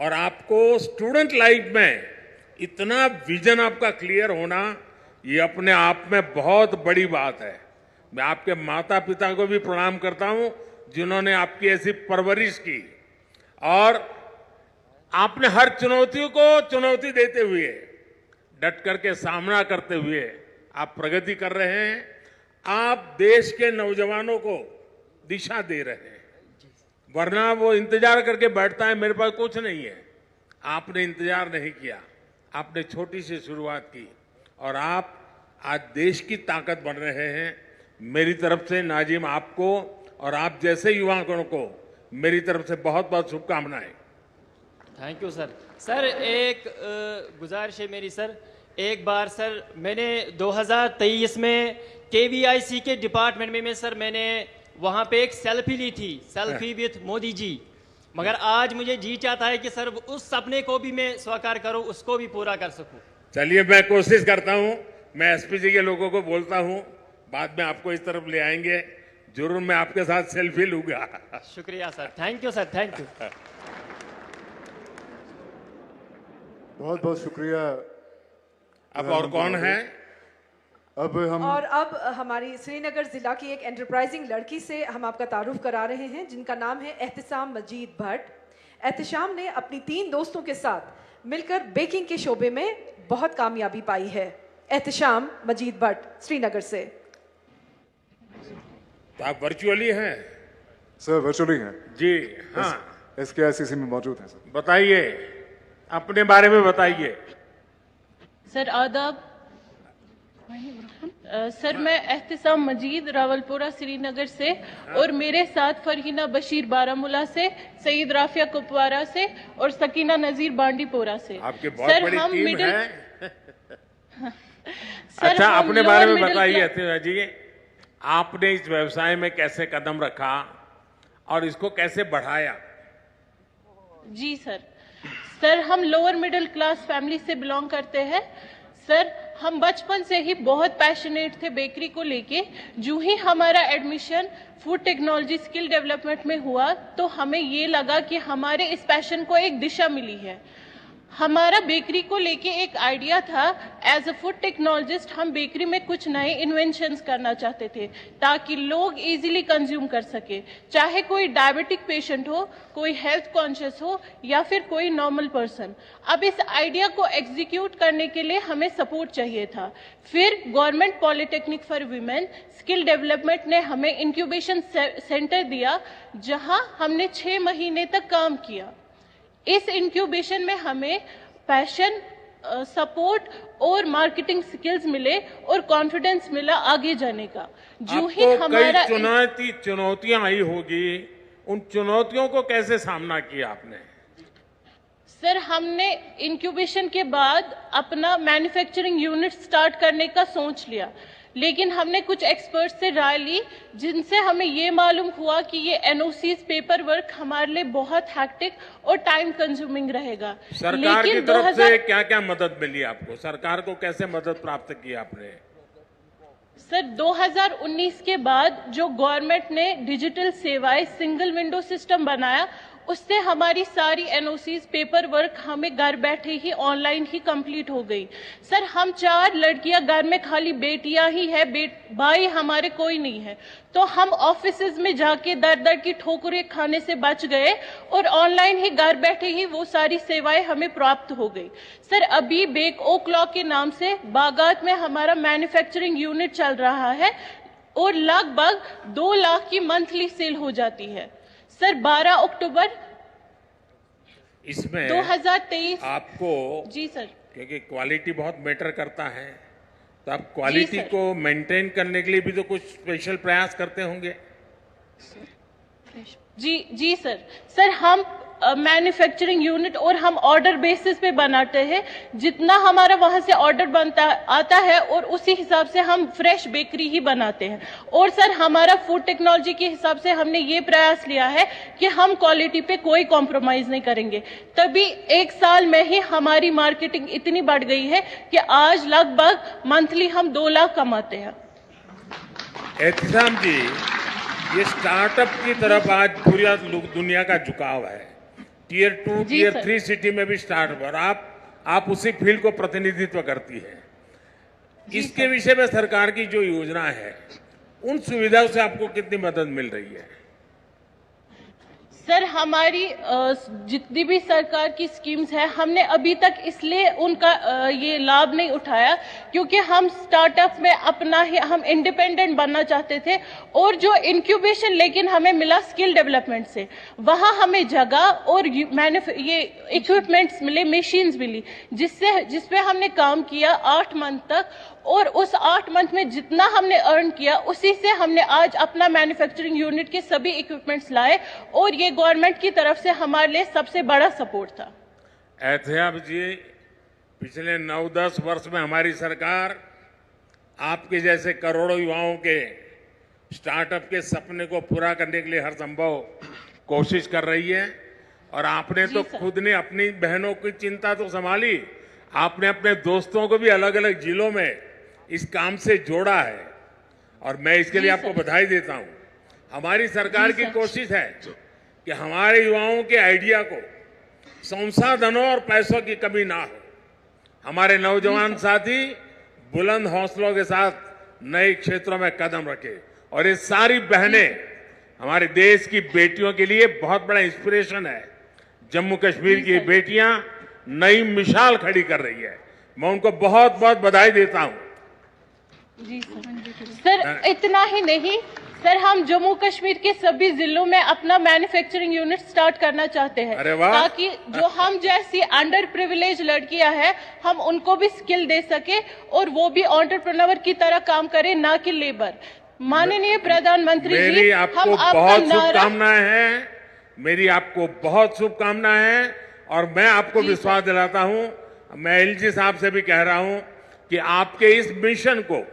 और आपको स्टूडेंट लाइफ में इतना विजन आपका क्लियर होना, ये अपने आप में बहुत बड़ी बात है। मैं आपके माता पिता को भी प्रणाम करता हूं जिन्होंने आपकी ऐसी परवरिश की और आपने हर चुनौतियों को चुनौती देते हुए, डट करके सामना करते हुए आप प्रगति कर रहे हैं। आप देश के नौजवानों को दिशा दे रहे हैं, वरना वो इंतजार करके बैठता है मेरे पास कुछ नहीं है। आपने इंतजार नहीं किया, आपने छोटी सी शुरुआत की और आप आज देश की ताकत बन रहे हैं। मेरी तरफ से नाजिम आपको और आप जैसे युवाओं को मेरी तरफ से बहुत बहुत शुभकामनाएं। Thank you sir. सर एक गुजारिश है मेरी सर, एक बार सर मैंने 2023 में KVIC के डिपार्टमेंट में सर मैंने वहाँ पे एक सेल्फी ली थी, सेल्फी विथ मोदी जी। मगर आज मुझे जी चाहता है कि सर उस सपने को भी मैं साकार करूँ, उसको भी पूरा कर सकूँ। चलिए, मैं कोशिश करता हूँ। मैं SP जी के लोगों को बोलता हूँ, बाद में आपको इस तरफ ले आएंगे, जरूर मैं आपके साथ सेल्फी लूंगा। शुक्रिया sir, thank you sir, thank you. बहुत बहुत शुक्रिया। अब और कौन है? अब हमारी श्रीनगर जिला की एक एंटरप्राइजिंग लड़की से हम आपका तारुफ करा रहे हैं, जिनका नाम है एहतिशाम मजीद भट्ट। एहतिशाम ने अपनी 3 दोस्तों के साथ मिलकर बेकिंग के शोबे में बहुत कामयाबी पाई है। एहतिशाम मजीद भट्ट, श्रीनगर से। तो आप वर्चुअली हैं? सर वर्चुअली हैं जी। हाँ, SKICC में मौजूद हैं सर। बताइए, अपने बारे में बताइए। सर आदाब, सर मैं एहतिसाम मजीद रावलपुरा श्रीनगर से और मेरे साथ फरहीना बशीर बारामूला से, सईद राफिया कुपवारा से और सकीना नजीर बांडीपोरा से। आपके बहुत बड़ी टीम है। अच्छा, अपने बारे में बताइए अतिया जी, आपने इस व्यवसाय में कैसे कदम रखा और इसको कैसे बढ़ाया? जी सर हम लोअर मिडिल क्लास फैमिली से बिलोंग करते हैं। सर हम बचपन से ही बहुत पैशनेट थे बेकरी को लेके। जो ही हमारा admission food technology skill development में हुआ तो हमें ये लगा कि हमारे इस पैशन को एक दिशा मिली है। हमारा बेकरी को लेके एक आइडिया था। एज अ फूड टेक्नोलॉजिस्ट हम बेकरी में कुछ नए इन्वेंशंस करना चाहते थे ताकि लोग इजीली कंज्यूम कर सके, चाहे कोई डायबिटिक पेशेंट हो, कोई हेल्थ कॉन्शियस हो या फिर कोई नॉर्मल पर्सन। अब इस आइडिया को एग्जीक्यूट करने के लिए हमें सपोर्ट चाहिए था। फिर government polytechnic for women skill development ने हमें इंक्यूबेशन सेंटर दिया, जहां हमने 6 महीने तक काम किया। इस इंक्यूबेशन में हमें पैशन, सपोर्ट और मार्केटिंग स्किल्स मिले और कॉन्फिडेंस मिला आगे जाने का। जो ही हमारा चुनौतियां आई होगी, उन चुनौतियों को कैसे सामना किया आपने? सर हमने इंक्यूबेशन के बाद अपना मैन्युफैक्चरिंग यूनिट स्टार्ट करने का सोच लिया, लेकिन हमने कुछ एक्सपर्ट्स से राय ली जिनसे हमें ये मालूम हुआ कि ये एनओसीज पेपर वर्क हमारे लिए बहुत हैक्टिक और टाइम कंज्यूमिंग रहेगा। सरकार की तरफ से क्या क्या मदद मिली आपको? सरकार को कैसे मदद प्राप्त की आपने? सर 2019 के बाद जो गवर्नमेंट ने डिजिटल सेवाएं सिंगल विंडो सिस्टम बनाया, उससे हमारी सारी एनओसीज पेपर वर्क हमें घर बैठे ही ऑनलाइन ही कंप्लीट हो गई। सर हम 4 लड़कियां घर में, खाली बेटियां ही है, भाई हमारे कोई नहीं है, तो हम ऑफिसेज में जाके दर दर की ठोकरें खाने से बच गए और ऑनलाइन ही घर बैठे ही वो सारी सेवाएं हमें प्राप्त हो गई। सर अभी बेक ओ क्लॉक के नाम से बागात में हमारा मैन्युफैक्चरिंग यूनिट चल रहा है और लगभग 2 लाख की मंथली सेल हो जाती है। सर 12 अक्टूबर इसमें 2023 आपको, जी सर, क्योंकि क्वालिटी बहुत मैटर करता है, तो आप क्वालिटी को मेंटेन करने के लिए भी तो कुछ स्पेशल प्रयास करते होंगे। जी सर हम मैन्युफैक्चरिंग यूनिट और हम ऑर्डर बेसिस पे बनाते हैं। जितना हमारा वहां से ऑर्डर आता है और उसी हिसाब से हम फ्रेश बेकरी ही बनाते हैं। और सर हमारा फूड टेक्नोलॉजी के हिसाब से हमने ये प्रयास लिया है कि हम क्वालिटी पे कोई कॉम्प्रोमाइज नहीं करेंगे। तभी 1 साल में ही हमारी मार्केटिंग इतनी बढ़ गई है कि आज लगभग मंथली हम 2 लाख कमाते हैं। एहतिसाम जी, ये स्टार्टअप की तरफ आज पूरी दुनिया का झुकाव है। टियर 2, टियर 3 सिटी में भी स्टार्टअप, और आप उसी फील्ड को प्रतिनिधित्व करती है। इसके विषय में सरकार की जो योजना है, उन सुविधाओं से आपको कितनी मदद मिल रही है? सर हमारी जितनी भी सरकार की स्कीम्स है, हमने अभी तक इसलिए उनका ये लाभ नहीं उठाया क्योंकि हम स्टार्टअप में अपना ही हम इंडिपेंडेंट बनना चाहते थे। और जो इंक्यूबेशन लेकिन हमें मिला स्किल डेवलपमेंट से, वहां हमें जगह और ये इक्विपमेंट्स मिले, मशीन्स मिली, जिसपे हमने काम किया 8 मंथ तक। और उस 8 मंथ में जितना हमने अर्न किया, उसी से हमने आज अपना मैन्युफैक्चरिंग यूनिट के सभी इक्विपमेंट्स लाए और ये गवर्नमेंट की तरफ से हमारे लिए सबसे बड़ा सपोर्ट था। एहतियाब जी, पिछले 9-10 वर्ष में हमारी सरकार आपके जैसे करोड़ों युवाओं के स्टार्टअप के सपने को पूरा करने के लिए हर संभव कोशिश कर रही है। और आपने तो खुद ने अपनी बहनों की चिंता तो संभाली, आपने अपने दोस्तों को भी अलग अलग जिलों में इस काम से जोड़ा है, और मैं इसके लिए आपको बधाई देता हूं। हमारी सरकार की कोशिश है कि हमारे युवाओं के आइडिया को संसाधनों और पैसों की कमी ना हो। हमारे नौजवान साथी बुलंद हौसलों के साथ नए क्षेत्रों में कदम रखें, और ये सारी बहनें हमारे देश की बेटियों के लिए बहुत बड़ा इंस्पिरेशन है। जम्मू कश्मीर की बेटियां नई मिसाल खड़ी कर रही है, मैं उनको बहुत बहुत बधाई देता हूं। जी सर इतना ही नहीं सर हम जम्मू कश्मीर के सभी जिलों में अपना मैन्युफैक्चरिंग यूनिट स्टार्ट करना चाहते हैं, अरे वाह। ताकि जो हम जैसी अंडर प्रिविलेज लड़कियां हैं हम उनको भी स्किल दे सके और वो भी एंटरप्रेन्योर की तरह काम करें, ना कि लेबर। माननीय प्रधानमंत्री मेरी जी, आपको हम आपका बहुत नारा शुभकामनाएं हैं, मेरी आपको बहुत शुभकामनाएं हैं और मैं आपको विश्वास दिलाता हूं, मैं एलजी साहब से भी कह रहा हूं कि आपके इस मिशन को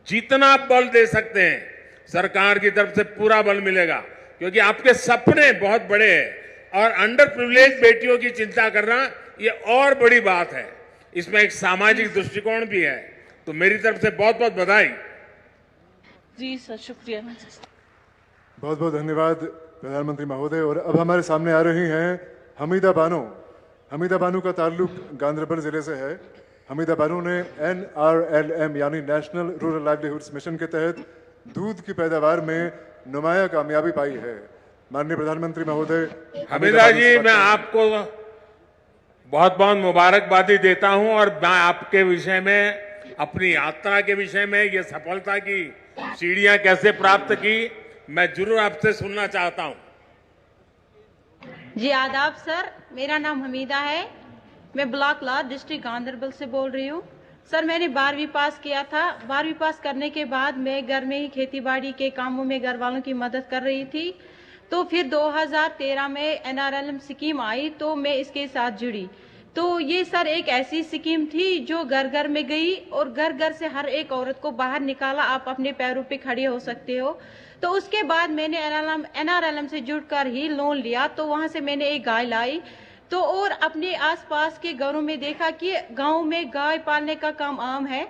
जितना बल दे सकते हैं सरकार की तरफ से पूरा बल मिलेगा, क्योंकि आपके सपने बहुत बड़े हैं और अंडर प्रिविलेज बेटियों की चिंता करना ये और बड़ी बात है। इसमें एक सामाजिक दृष्टिकोण भी है, तो मेरी तरफ से बहुत बहुत बधाई। जी सर, शुक्रिया। बहुत बहुत धन्यवाद प्रधानमंत्री महोदय। और अब हमारे सामने आ रही हैं हमीदा बानो। हमीदा बानो का ताल्लुक गांधरबल जिले से है। हमीदा बानो ने NRLM यानी नेशनल रूरल लाइवलीहुड्स मिशन के तहत दूध की पैदावार में नुमाया कामयाबी पाई है। माननीय प्रधानमंत्री महोदय, हमीदा जी, मैं आपको बहुत बहुत मुबारकबादी देता हूं और मैं आपके विषय में, अपनी यात्रा के विषय में, ये सफलता की सीढ़ियां कैसे प्राप्त की, मैं जरूर आपसे सुनना चाहता हूं। जी आदाब सर, मेरा नाम हमीदा है। मैं ब्लॉक लॉ डिस्ट्रिक्ट गांधरबल से बोल रही हूँ। सर मैंने 12वीं पास किया था। 12वीं पास करने के बाद मैं घर में ही खेती बाड़ी के कामों में घर वालों की मदद कर रही थी। तो फिर 2013 में NRLM स्कीम आई तो मैं इसके साथ जुड़ी। तो ये सर एक ऐसी स्कीम थी जो घर घर में गई और घर घर से हर एक औरत को बाहर निकाला, आप अपने पैरों पे खड़े हो सकते हो। तो उसके बाद मैंने NRLM से जुड़कर ही लोन लिया। तो वहां से मैंने एक गाय लाई तो और अपने आसपास के घरों में देखा कि गांव में गाय पालने का काम आम है।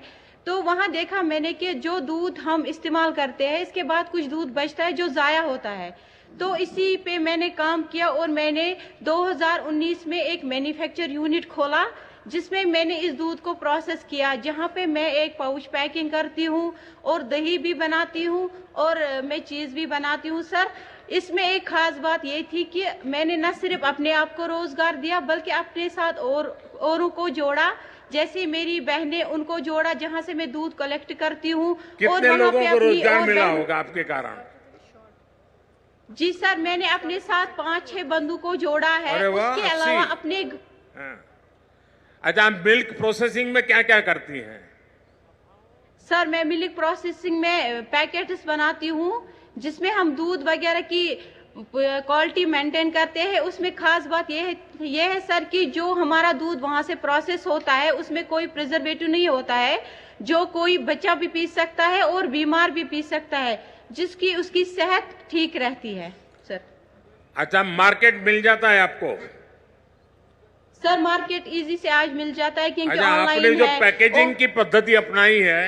तो वहां देखा मैंने कि जो दूध हम इस्तेमाल करते हैं इसके बाद कुछ दूध बचता है जो जाया होता है। तो इसी पे मैंने काम किया और मैंने 2019 में एक मैन्युफैक्चर यूनिट खोला जिसमें मैंने इस दूध को प्रोसेस किया, जहां पे मैं एक पाउच पैकिंग करती हूं और दही भी बनाती हूं और मैं चीज भी बनाती हूं। सर इसमें एक खास बात ये थी कि मैंने न सिर्फ अपने आप को रोजगार दिया बल्कि अपने साथ औरों को जोड़ा, जैसे मेरी बहनें उनको जोड़ा जहां से मैं दूध कलेक्ट करती हूँ। कितने लोगों को रोजगार मिला होगा आपके कारण? जी सर, मैंने अपने साथ 5-6 बंधु को जोड़ा है। उसके अलावा अपने अच्छा, मिल्क प्रोसेसिंग में क्या क्या करती हैं? सर मैं मिल्क प्रोसेसिंग में पैकेट्स बनाती हूँ जिसमें हम दूध वगैरह की क्वालिटी मेंटेन करते हैं। उसमें खास बात ये है सर कि जो हमारा दूध वहां से प्रोसेस होता है उसमें कोई प्रिजर्वेटिव नहीं होता है, जो कोई बच्चा भी पी सकता है और बीमार भी पी सकता है, जिसकी उसकी सेहत ठीक रहती है। सर अच्छा, मार्केट मिल जाता है आपको? सर मार्केट इजी से आज मिल जाता है क्योंकि अच्छा, ऑनलाइन आपने जो है। पैकेजिंग की पद्धति अपनाई है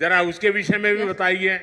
जरा उसके विषय में भी बताइए।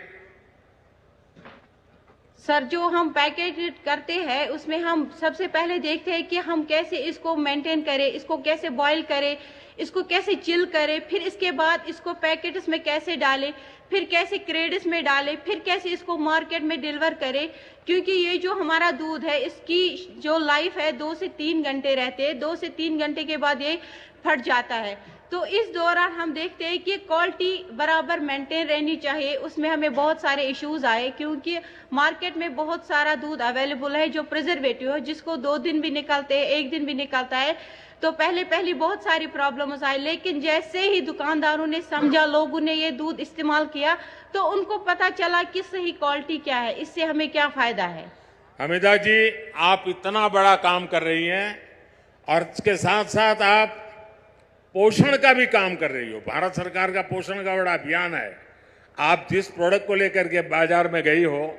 सर जो हम पैकेज करते हैं उसमें हम सबसे पहले देखते हैं कि हम कैसे इसको मेंटेन करें, इसको कैसे बॉईल करें, इसको कैसे चिल करें, फिर इसके बाद इसको पैकेट्स में कैसे डालें, फिर कैसे क्रेड्स में डालें, फिर कैसे इसको मार्केट में डिलीवर करें। क्योंकि ये जो हमारा दूध है इसकी जो लाइफ है 2 से 3 घंटे रहते हैं, 2 से 3 घंटे के बाद ये फट जाता है। तो इस दौरान हम देखते हैं कि क्वालिटी बराबर मेंटेन रहनी चाहिए। उसमें हमें बहुत सारे इश्यूज आए क्योंकि मार्केट में बहुत सारा दूध अवेलेबल है जो प्रिजर्वेटिव है, जिसको 2 दिन भी निकलते हैं, 1 दिन भी निकलता है। तो पहले बहुत सारी प्रॉब्लम्स आई, लेकिन जैसे ही दुकानदारों ने समझा, लोगों ने ये दूध इस्तेमाल किया तो उनको पता चला कि सही क्वालिटी क्या है, इससे हमें क्या फायदा है। हमीदा जी, आप इतना बड़ा काम कर रही हैं और इसके साथ साथ आप पोषण का भी काम कर रही हो। भारत सरकार का पोषण का बड़ा अभियान है। आप जिस प्रोडक्ट को लेकर के बाजार में गई हो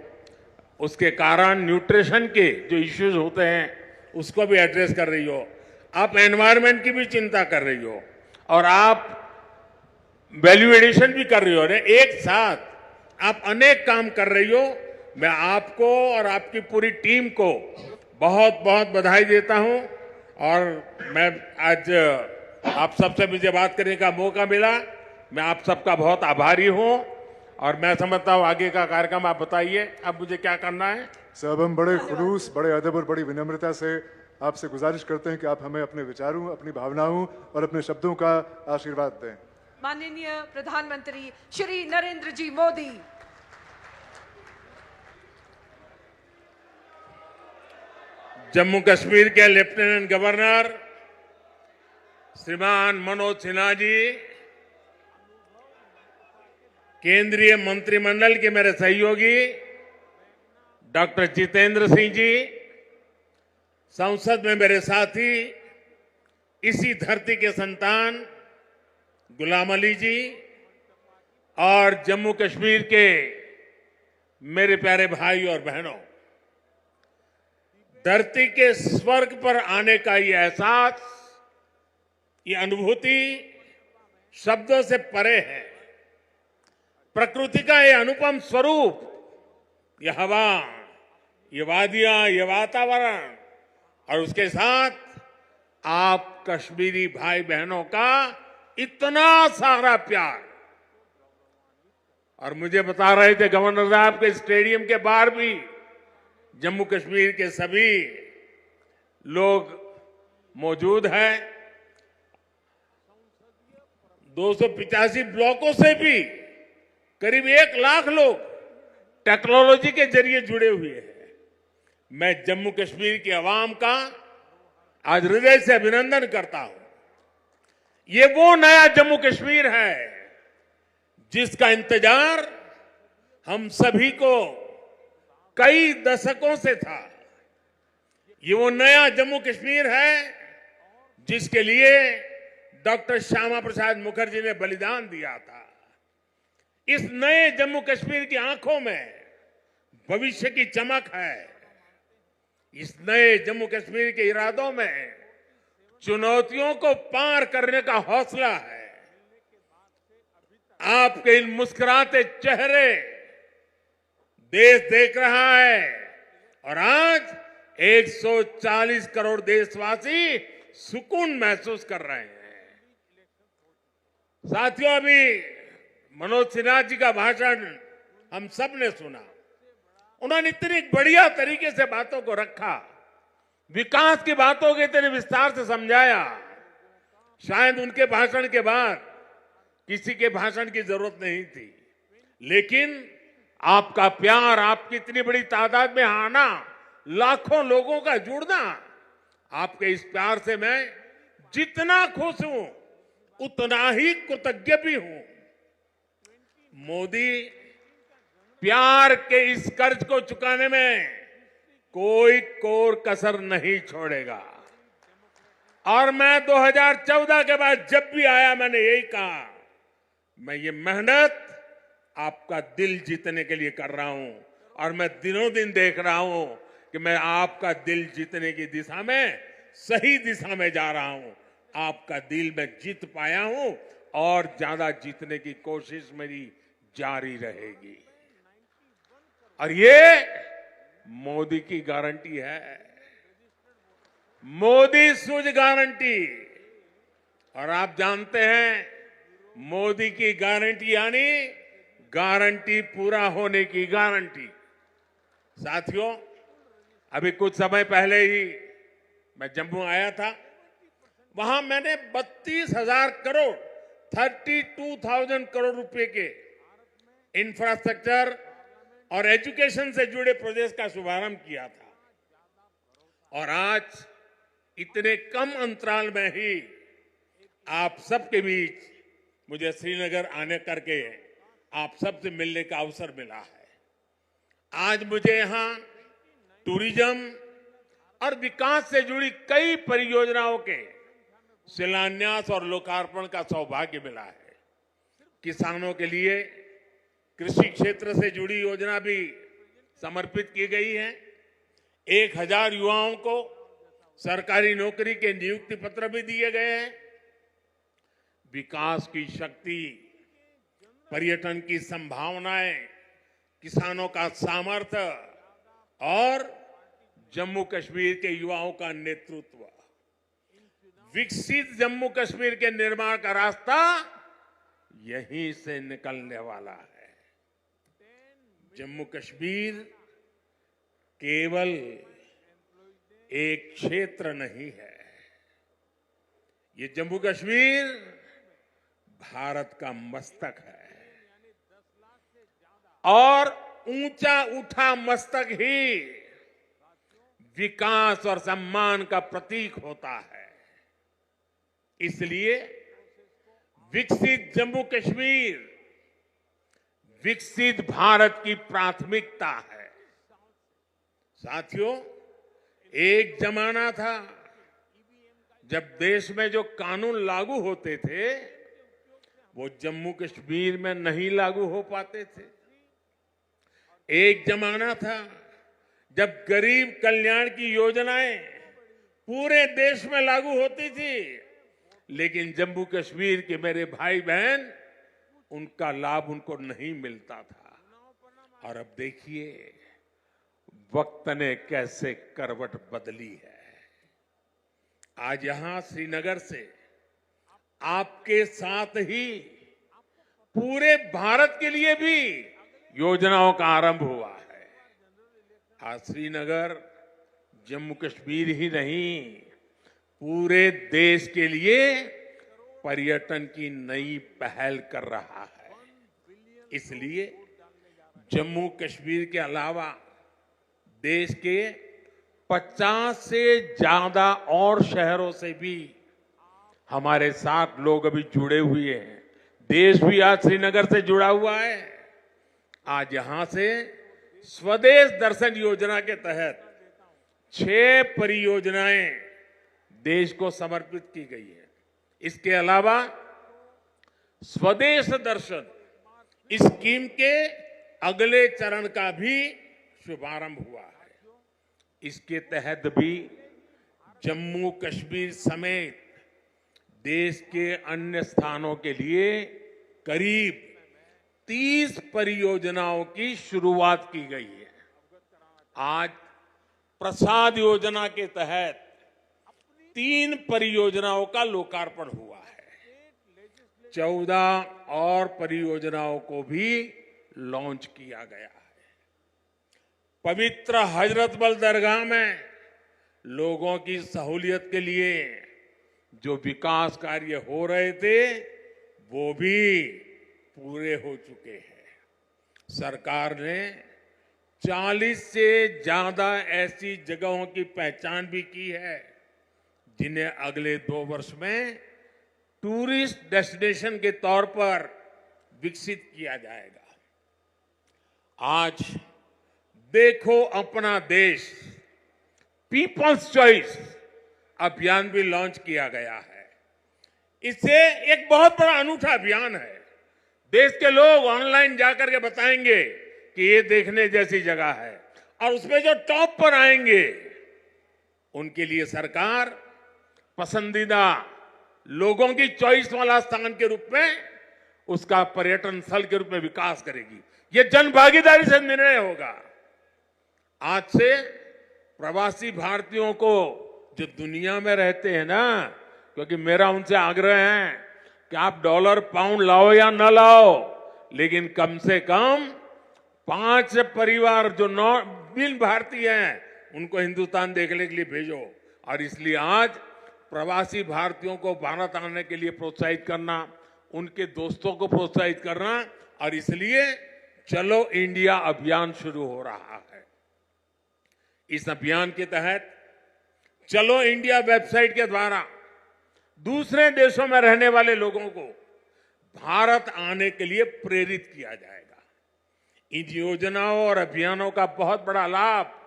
उसके कारण न्यूट्रिशन के जो इश्यूज होते हैं उसको भी एड्रेस कर रही हो। आप एनवायरनमेंट की भी चिंता कर रही हो और आप वैल्यू एडिशन भी कर रही हो। एक साथ आप अनेक काम कर रही हो। मैं आपको और आपकी पूरी टीम को बहुत बहुत बधाई देता हूं और मैं आज आप सबसे मुझे बात करने का मौका मिला, मैं आप सबका बहुत आभारी हूं और मैं समझता हूं आगे का कार्यक्रम आप बताइए अब मुझे क्या करना है। सब हम बड़े खुलूस, बड़े अदब और बड़ी विनम्रता से आपसे गुजारिश करते हैं कि आप हमें अपने विचारों, अपनी भावनाओं और अपने शब्दों का आशीर्वाद दें। माननीय प्रधानमंत्री श्री नरेंद्र जी मोदी। जम्मू कश्मीर के लेफ्टिनेंट गवर्नर श्रीमान मनोज सिन्हा जी, केंद्रीय मंत्रिमंडल के मेरे सहयोगी डॉक्टर जितेंद्र सिंह जी, संसद में मेरे साथी, इसी धरती के संतान गुलाम अली जी और जम्मू कश्मीर के मेरे प्यारे भाई और बहनों, धरती के स्वर्ग पर आने का ये एहसास, ये अनुभूति शब्दों से परे है। प्रकृति का ये अनुपम स्वरूप, ये हवा, ये वादियां, ये वातावरण और उसके साथ आप कश्मीरी भाई बहनों का इतना सारा प्यार। और मुझे बता रहे थे गवर्नर साहब के स्टेडियम के बाहर भी जम्मू कश्मीर के सभी लोग मौजूद हैं। 285 ब्लॉकों से भी करीब 1 लाख लोग टेक्नोलॉजी के जरिए जुड़े हुए हैं। मैं जम्मू कश्मीर की आवाम का आज हृदय से अभिनंदन करता हूं। ये वो नया जम्मू कश्मीर है जिसका इंतजार हम सभी को कई दशकों से था। ये वो नया जम्मू कश्मीर है जिसके लिए डॉक्टर श्यामा प्रसाद मुखर्जी ने बलिदान दिया था। इस नए जम्मू कश्मीर की आंखों में भविष्य की चमक है। इस नए जम्मू कश्मीर के इरादों में चुनौतियों को पार करने का हौसला है। आपके इन मुस्कुराते चेहरे देश देख रहा है और आज 140 करोड़ देशवासी सुकून महसूस कर रहे हैं। साथियों, अभी मनोज सिन्हा जी का भाषण हम सब ने सुना। उन्होंने इतनी बढ़िया तरीके से बातों को रखा, विकास की बातों को इतने विस्तार से समझाया। शायद उनके भाषण के बाद किसी के भाषण की जरूरत नहीं थी, लेकिन आपका प्यार, आपकी इतनी बड़ी तादाद में आना, लाखों लोगों का जुड़ना, आपके इस प्यार से मैं जितना खुश हूं उतना ही कृतज्ञ भी हूं। मोदी प्यार के इस कर्ज को चुकाने में कोई कोर कसर नहीं छोड़ेगा। और मैं 2014 के बाद जब भी आया मैंने यही कहा, मैं ये मेहनत आपका दिल जीतने के लिए कर रहा हूं और मैं दिनों दिन देख रहा हूं कि मैं आपका दिल जीतने की दिशा में सही दिशा में जा रहा हूं। आपका दिल मैं जीत पाया हूं और ज्यादा जीतने की कोशिश मेरी जारी रहेगी। और ये मोदी की गारंटी है, मोदी सूझ गारंटी। और आप जानते हैं मोदी की गारंटी यानी गारंटी पूरा होने की गारंटी। साथियों, अभी कुछ समय पहले ही मैं जम्मू आया था। वहां मैंने 32,000 करोड़ 32,000 करोड़ रुपए के इंफ्रास्ट्रक्चर और एजुकेशन से जुड़े प्रोजेक्ट का शुभारंभ किया था। और आज इतने कम अंतराल में ही आप सबके बीच मुझे श्रीनगर आने करके आप सबसे मिलने का अवसर मिला है। आज मुझे यहां टूरिज्म और विकास से जुड़ी कई परियोजनाओं के शिलान्यास और लोकार्पण का सौभाग्य मिला है। किसानों के लिए कृषि क्षेत्र से जुड़ी योजना भी समर्पित की गई है। 1000 युवाओं को सरकारी नौकरी के नियुक्ति पत्र भी दिए गए हैं। विकास की शक्ति, पर्यटन की संभावनाएं, किसानों का सामर्थ्य और जम्मू कश्मीर के युवाओं का नेतृत्व, विकसित जम्मू कश्मीर के निर्माण का रास्ता यहीं से निकलने वाला है। जम्मू कश्मीर केवल एक क्षेत्र नहीं है, ये जम्मू कश्मीर भारत का मस्तक है। और ऊंचा उठा मस्तक ही विकास और सम्मान का प्रतीक होता है। इसलिए विकसित जम्मू कश्मीर विकसित भारत की प्राथमिकता है। साथियों, एक जमाना था जब देश में जो कानून लागू होते थे वो जम्मू कश्मीर में नहीं लागू हो पाते थे। एक जमाना था जब गरीब कल्याण की योजनाएं पूरे देश में लागू होती थी, लेकिन जम्मू कश्मीर के मेरे भाई बहन उनका लाभ उनको नहीं मिलता था। और अब देखिए वक्त ने कैसे करवट बदली है। आज यहां श्रीनगर से आपके साथ ही पूरे भारत के लिए भी योजनाओं का आरंभ हुआ है। आज श्रीनगर जम्मू कश्मीर ही नहीं, पूरे देश के लिए पर्यटन की नई पहल कर रहा है। इसलिए जम्मू कश्मीर के अलावा देश के 50 से ज्यादा और शहरों से भी हमारे साथ लोग अभी जुड़े हुए हैं। देश भी आज श्रीनगर से जुड़ा हुआ है। आज यहां से स्वदेश दर्शन योजना के तहत 6 परियोजनाएं देश को समर्पित की गई है। इसके अलावा स्वदेश दर्शन स्कीम के अगले चरण का भी शुभारंभ हुआ है। इसके तहत भी जम्मू कश्मीर समेत देश के अन्य स्थानों के लिए करीब 30 परियोजनाओं की शुरुआत की गई है। आज प्रसाद योजना के तहत 3 परियोजनाओं का लोकार्पण हुआ है। 14 और परियोजनाओं को भी लॉन्च किया गया है। पवित्र हजरत बल दरगाह में लोगों की सहूलियत के लिए जो विकास कार्य हो रहे थे वो भी पूरे हो चुके हैं। सरकार ने 40 से ज्यादा ऐसी जगहों की पहचान भी की है जिन्हें अगले 2 वर्ष में टूरिस्ट डेस्टिनेशन के तौर पर विकसित किया जाएगा। आज देखो अपना देश पीपल्स चॉइस अभियान भी लॉन्च किया गया है। इससे एक बहुत बड़ा अनूठा अभियान है। देश के लोग ऑनलाइन जाकर के बताएंगे कि ये देखने जैसी जगह है, और उसमें जो टॉप पर आएंगे उनके लिए सरकार पसंदीदा लोगों की चॉइस वाला स्थान के रूप में उसका पर्यटन स्थल के रूप में विकास करेगी। ये जन भागीदारी से निर्णय होगा। आज से प्रवासी भारतीयों को जो दुनिया में रहते हैं ना, क्योंकि मेरा उनसे आग्रह है कि आप डॉलर पाउंड लाओ या न लाओ, लेकिन कम से कम 5 परिवार जो बिन भारतीय हैं उनको हिंदुस्तान देखने के लिए भेजो। और इसलिए आज प्रवासी भारतीयों को भारत आने के लिए प्रोत्साहित करना, उनके दोस्तों को प्रोत्साहित करना, और इसलिए चलो इंडिया अभियान शुरू हो रहा है। इस अभियान के तहत चलो इंडिया वेबसाइट के द्वारा दूसरे देशों में रहने वाले लोगों को भारत आने के लिए प्रेरित किया जाएगा। इन योजनाओं और अभियानों का बहुत बड़ा लाभ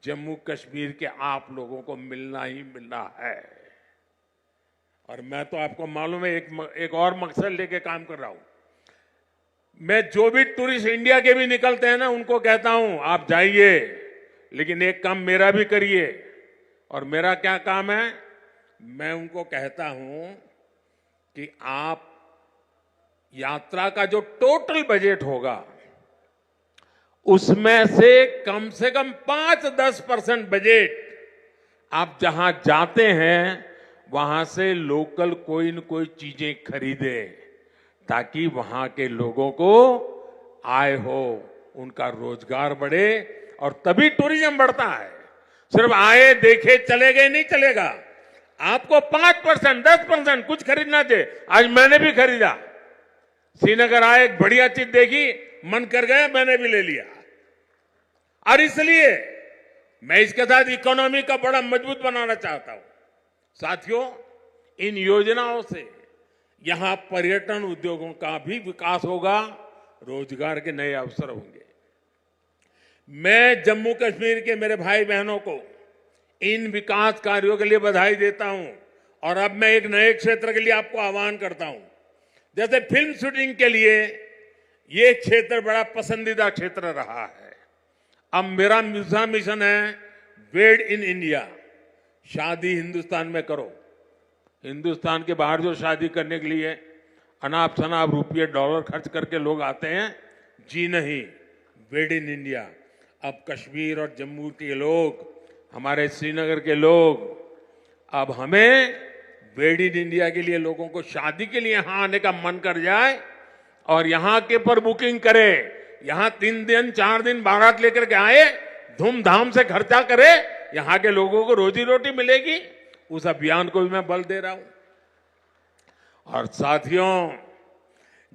जम्मू कश्मीर के आप लोगों को मिलना ही मिलना है। और मैं तो आपको मालूम है एक और मकसद लेके काम कर रहा हूं। मैं जो भी टूरिस्ट इंडिया के भी निकलते हैं ना, उनको कहता हूं आप जाइए, लेकिन एक काम मेरा भी करिए। और मेरा क्या काम है? मैं उनको कहता हूं कि आप यात्रा का जो टोटल बजट होगा उसमें से कम 5-10% बजट आप जहां जाते हैं वहां से लोकल कोई न कोई चीजें खरीदे, ताकि वहां के लोगों को आय हो, उनका रोजगार बढ़े, और तभी टूरिज्म बढ़ता है। सिर्फ आए देखे चले गए नहीं चलेगा। आपको 5%, 10% कुछ खरीदना चाहिए। आज मैंने भी खरीदा। श्रीनगर आए, एक बढ़िया चीज देखी, मन कर गया, मैंने भी ले लिया। और इसलिए मैं इसके साथ इकोनॉमी का बड़ा मजबूत बनाना चाहता हूं। साथियों, इन योजनाओं से यहां पर्यटन उद्योगों का भी विकास होगा, रोजगार के नए अवसर होंगे। मैं जम्मू कश्मीर के मेरे भाई बहनों को इन विकास कार्यों के लिए बधाई देता हूं और अब मैं एक नए क्षेत्र के लिए आपको आह्वान करता हूं। जैसे फिल्म शूटिंग के लिए ये क्षेत्र बड़ा पसंदीदा क्षेत्र रहा है। अब मेरा दूसरा मिशन है मेड इन इंडिया। शादी हिंदुस्तान में करो। हिंदुस्तान के बाहर जो शादी करने के लिए अनाप शनाप रुपये डॉलर खर्च करके लोग आते हैं, जी नहीं, मेड इन इंडिया। अब कश्मीर और जम्मू के लोग, हमारे श्रीनगर के लोग, अब हमें मेड इन इंडिया के लिए लोगों को शादी के लिए यहां आने का मन कर जाए और यहां के पर बुकिंग करे, यहां 3 दिन 4 दिन बारात लेकर के आए, धूमधाम से खर्चा करे, यहां के लोगों को रोजी रोटी मिलेगी। उस अभियान को भी मैं बल दे रहा हूं। और साथियों,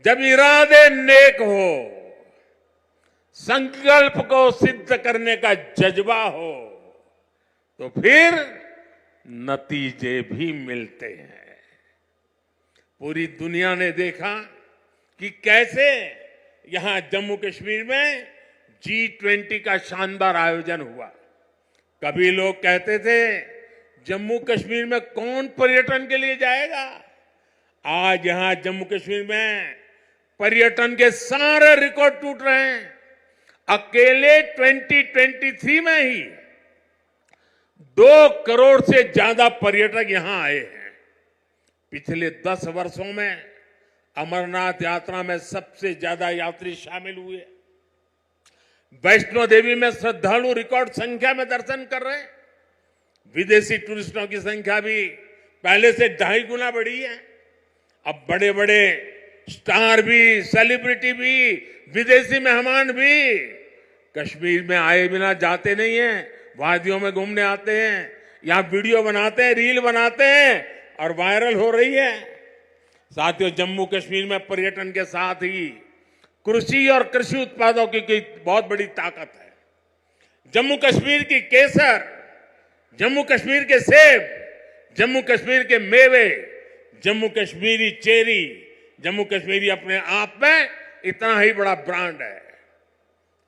जब इरादे नेक हो, संकल्प को सिद्ध करने का जज्बा हो, तो फिर नतीजे भी मिलते हैं। पूरी दुनिया ने देखा कि कैसे यहां जम्मू कश्मीर में G20 का शानदार आयोजन हुआ। कभी लोग कहते थे जम्मू कश्मीर में कौन पर्यटन के लिए जाएगा। आज यहां जम्मू कश्मीर में पर्यटन के सारे रिकॉर्ड टूट रहे हैं। अकेले 2023 में ही 2 करोड़ से ज्यादा पर्यटक यहां आए हैं। पिछले 10 वर्षों में अमरनाथ यात्रा में सबसे ज्यादा यात्री शामिल हुए। वैष्णो देवी में श्रद्धालु रिकॉर्ड संख्या में दर्शन कर रहे हैं। विदेशी टूरिस्टों की संख्या भी पहले से 2.5 गुना बढ़ी है। अब बड़े बड़े स्टार भी, सेलिब्रिटी भी, विदेशी मेहमान भी कश्मीर में आए बिना जाते नहीं हैं। वादियों में घूमने आते हैं, यहां वीडियो बनाते हैं, रील बनाते हैं और वायरल हो रही है। साथियों, जम्मू कश्मीर में पर्यटन के साथ ही कृषि और कृषि उत्पादों की बहुत बड़ी ताकत है। जम्मू कश्मीर की केसर, जम्मू कश्मीर के सेब, जम्मू कश्मीर के मेवे, जम्मू कश्मीरी चेरी, जम्मू कश्मीरी अपने आप में इतना ही बड़ा ब्रांड है।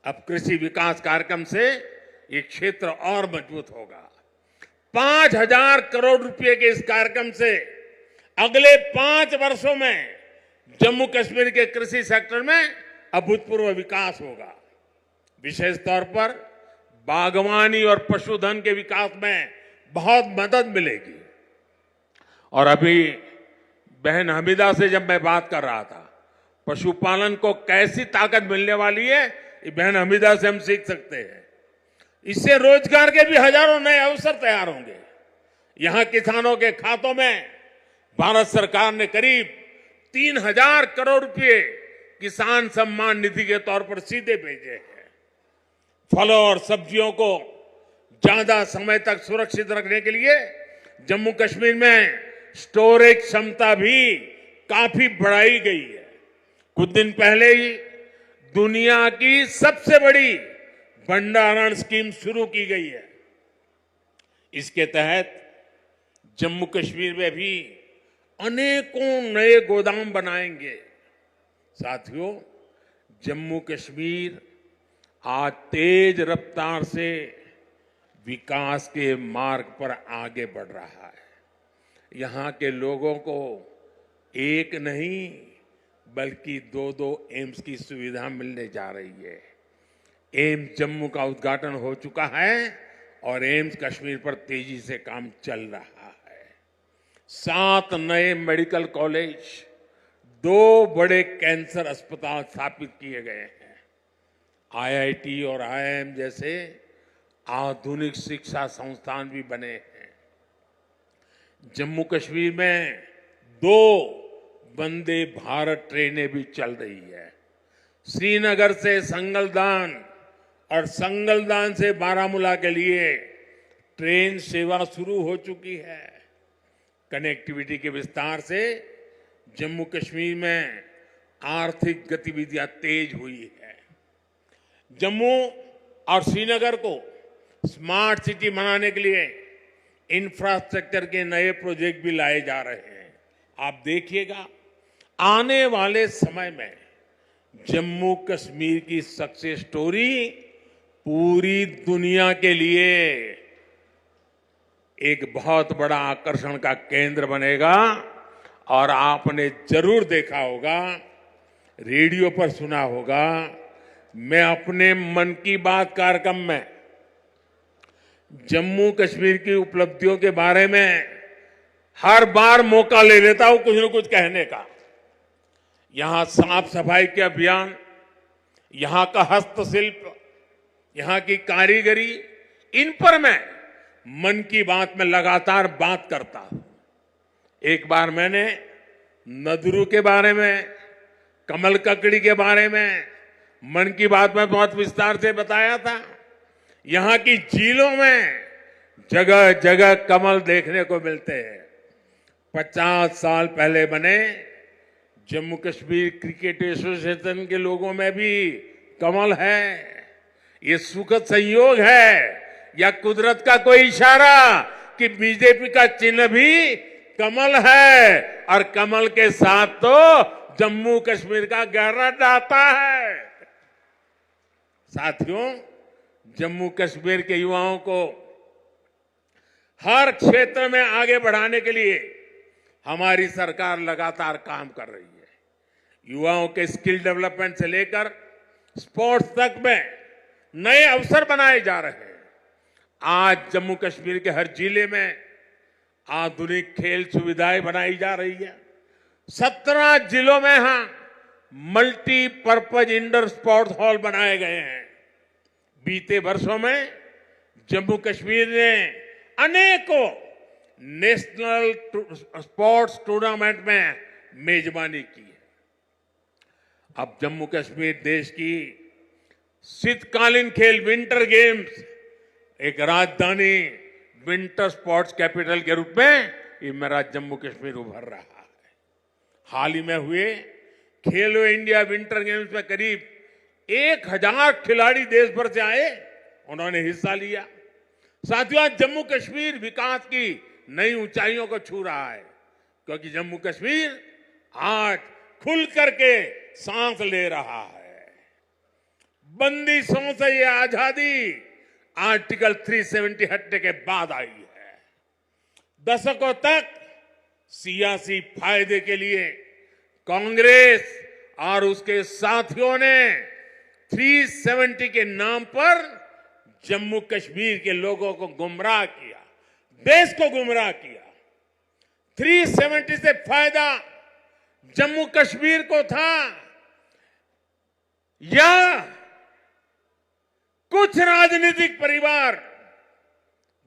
अब कृषि विकास कार्यक्रम से ये क्षेत्र और मजबूत होगा। 5,000 करोड़ रुपए के इस कार्यक्रम से अगले 5 वर्षों में जम्मू कश्मीर के कृषि सेक्टर में अभूतपूर्व विकास होगा। विशेष तौर पर बागवानी और पशुधन के विकास में बहुत मदद मिलेगी। और अभी बहन हमीदा से जब मैं बात कर रहा था, पशुपालन को कैसी ताकत मिलने वाली है, ये बहन हमीदा से हम सीख सकते हैं। इससे रोजगार के भी हजारों नए अवसर तैयार होंगे। यहां किसानों के खातों में भारत सरकार ने करीब 3,000 करोड़ रुपए किसान सम्मान निधि के तौर पर सीधे भेजे हैं। फलों और सब्जियों को ज्यादा समय तक सुरक्षित रखने के लिए जम्मू कश्मीर में स्टोरेज क्षमता भी काफी बढ़ाई गई है। कुछ दिन पहले ही दुनिया की सबसे बड़ी भंडारण स्कीम शुरू की गई है। इसके तहत जम्मू कश्मीर में भी अनेकों नए गोदाम बनाएंगे। साथियों, जम्मू कश्मीर आज तेज रफ्तार से विकास के मार्ग पर आगे बढ़ रहा है। यहां के लोगों को एक नहीं बल्कि 2-2 एम्स की सुविधा मिलने जा रही है। एम्स जम्मू का उद्घाटन हो चुका है और एम्स कश्मीर पर तेजी से काम चल रहा है। 7 नए मेडिकल कॉलेज, 2 बड़े कैंसर अस्पताल स्थापित किए गए हैं। IIT और IIM जैसे आधुनिक शिक्षा संस्थान भी बने हैं। जम्मू कश्मीर में 2 वंदे भारत ट्रेनें भी चल रही है। श्रीनगर से संगलदान और संगलदान से बारामूला के लिए ट्रेन सेवा शुरू हो चुकी है। कनेक्टिविटी के विस्तार से जम्मू कश्मीर में आर्थिक गतिविधियां तेज हुई है। जम्मू और श्रीनगर को स्मार्ट सिटी बनाने के लिए इंफ्रास्ट्रक्चर के नए प्रोजेक्ट भी लाए जा रहे हैं। आप देखिएगा आने वाले समय में जम्मू कश्मीर की सक्सेस स्टोरी पूरी दुनिया के लिए एक बहुत बड़ा आकर्षण का केंद्र बनेगा। और आपने जरूर देखा होगा, रेडियो पर सुना होगा, मैं अपने मन की बात कार्यक्रम में जम्मू कश्मीर की उपलब्धियों के बारे में हर बार मौका ले लेता हूं कुछ न कुछ कहने का। यहां साफ सफाई के अभियान, यहां का हस्तशिल्प, यहां की कारीगरी, इन पर मैं मन की बात में लगातार बात करता हूं। एक बार मैंने नदरू के बारे में, कमल ककड़ी के बारे में मन की बात में बहुत विस्तार से बताया था। यहां की झीलों में जगह जगह कमल देखने को मिलते हैं। 50 साल पहले बने जम्मू कश्मीर क्रिकेट एसोसिएशन के लोगों में भी कमल है। ये सुखद संयोग है या कुदरत का कोई इशारा कि बीजेपी का चिन्ह भी कमल है और कमल के साथ तो जम्मू कश्मीर का गहरा नाता है। साथियों, जम्मू कश्मीर के युवाओं को हर क्षेत्र में आगे बढ़ाने के लिए हमारी सरकार लगातार काम कर रही है। युवाओं के स्किल डेवलपमेंट से लेकर स्पोर्ट्स तक में नए अवसर बनाए जा रहे हैं। आज जम्मू कश्मीर के हर जिले में आधुनिक खेल सुविधाएं बनाई जा रही है। 17 जिलों में मल्टीपर्पज इंडोर स्पोर्ट्स हॉल बनाए गए हैं। बीते वर्षों में जम्मू कश्मीर ने अनेकों नेशनल स्पोर्ट्स टूर्नामेंट में मेजबानी की है। अब जम्मू कश्मीर देश की शीतकालीन खेल विंटर गेम्स एक राजधानी विंटर स्पोर्ट्स कैपिटल के रूप में ये मेरा जम्मू कश्मीर उभर रहा है। हाल ही में हुए खेलो इंडिया विंटर गेम्स में करीब 1000 खिलाड़ी देश भर से आए, उन्होंने हिस्सा लिया। साथियों, आज जम्मू कश्मीर विकास की नई ऊंचाइयों को छू रहा है, क्योंकि जम्मू कश्मीर आज खुल करके सांस ले रहा है। बंदिशों से ये आजादी आर्टिकल 370 हटने के बाद आई है। दशकों तक सियासी फायदे के लिए कांग्रेस और उसके साथियों ने 370 के नाम पर जम्मू कश्मीर के लोगों को गुमराह किया, देश को गुमराह किया। 370 से फायदा जम्मू कश्मीर को था या कुछ राजनीतिक परिवार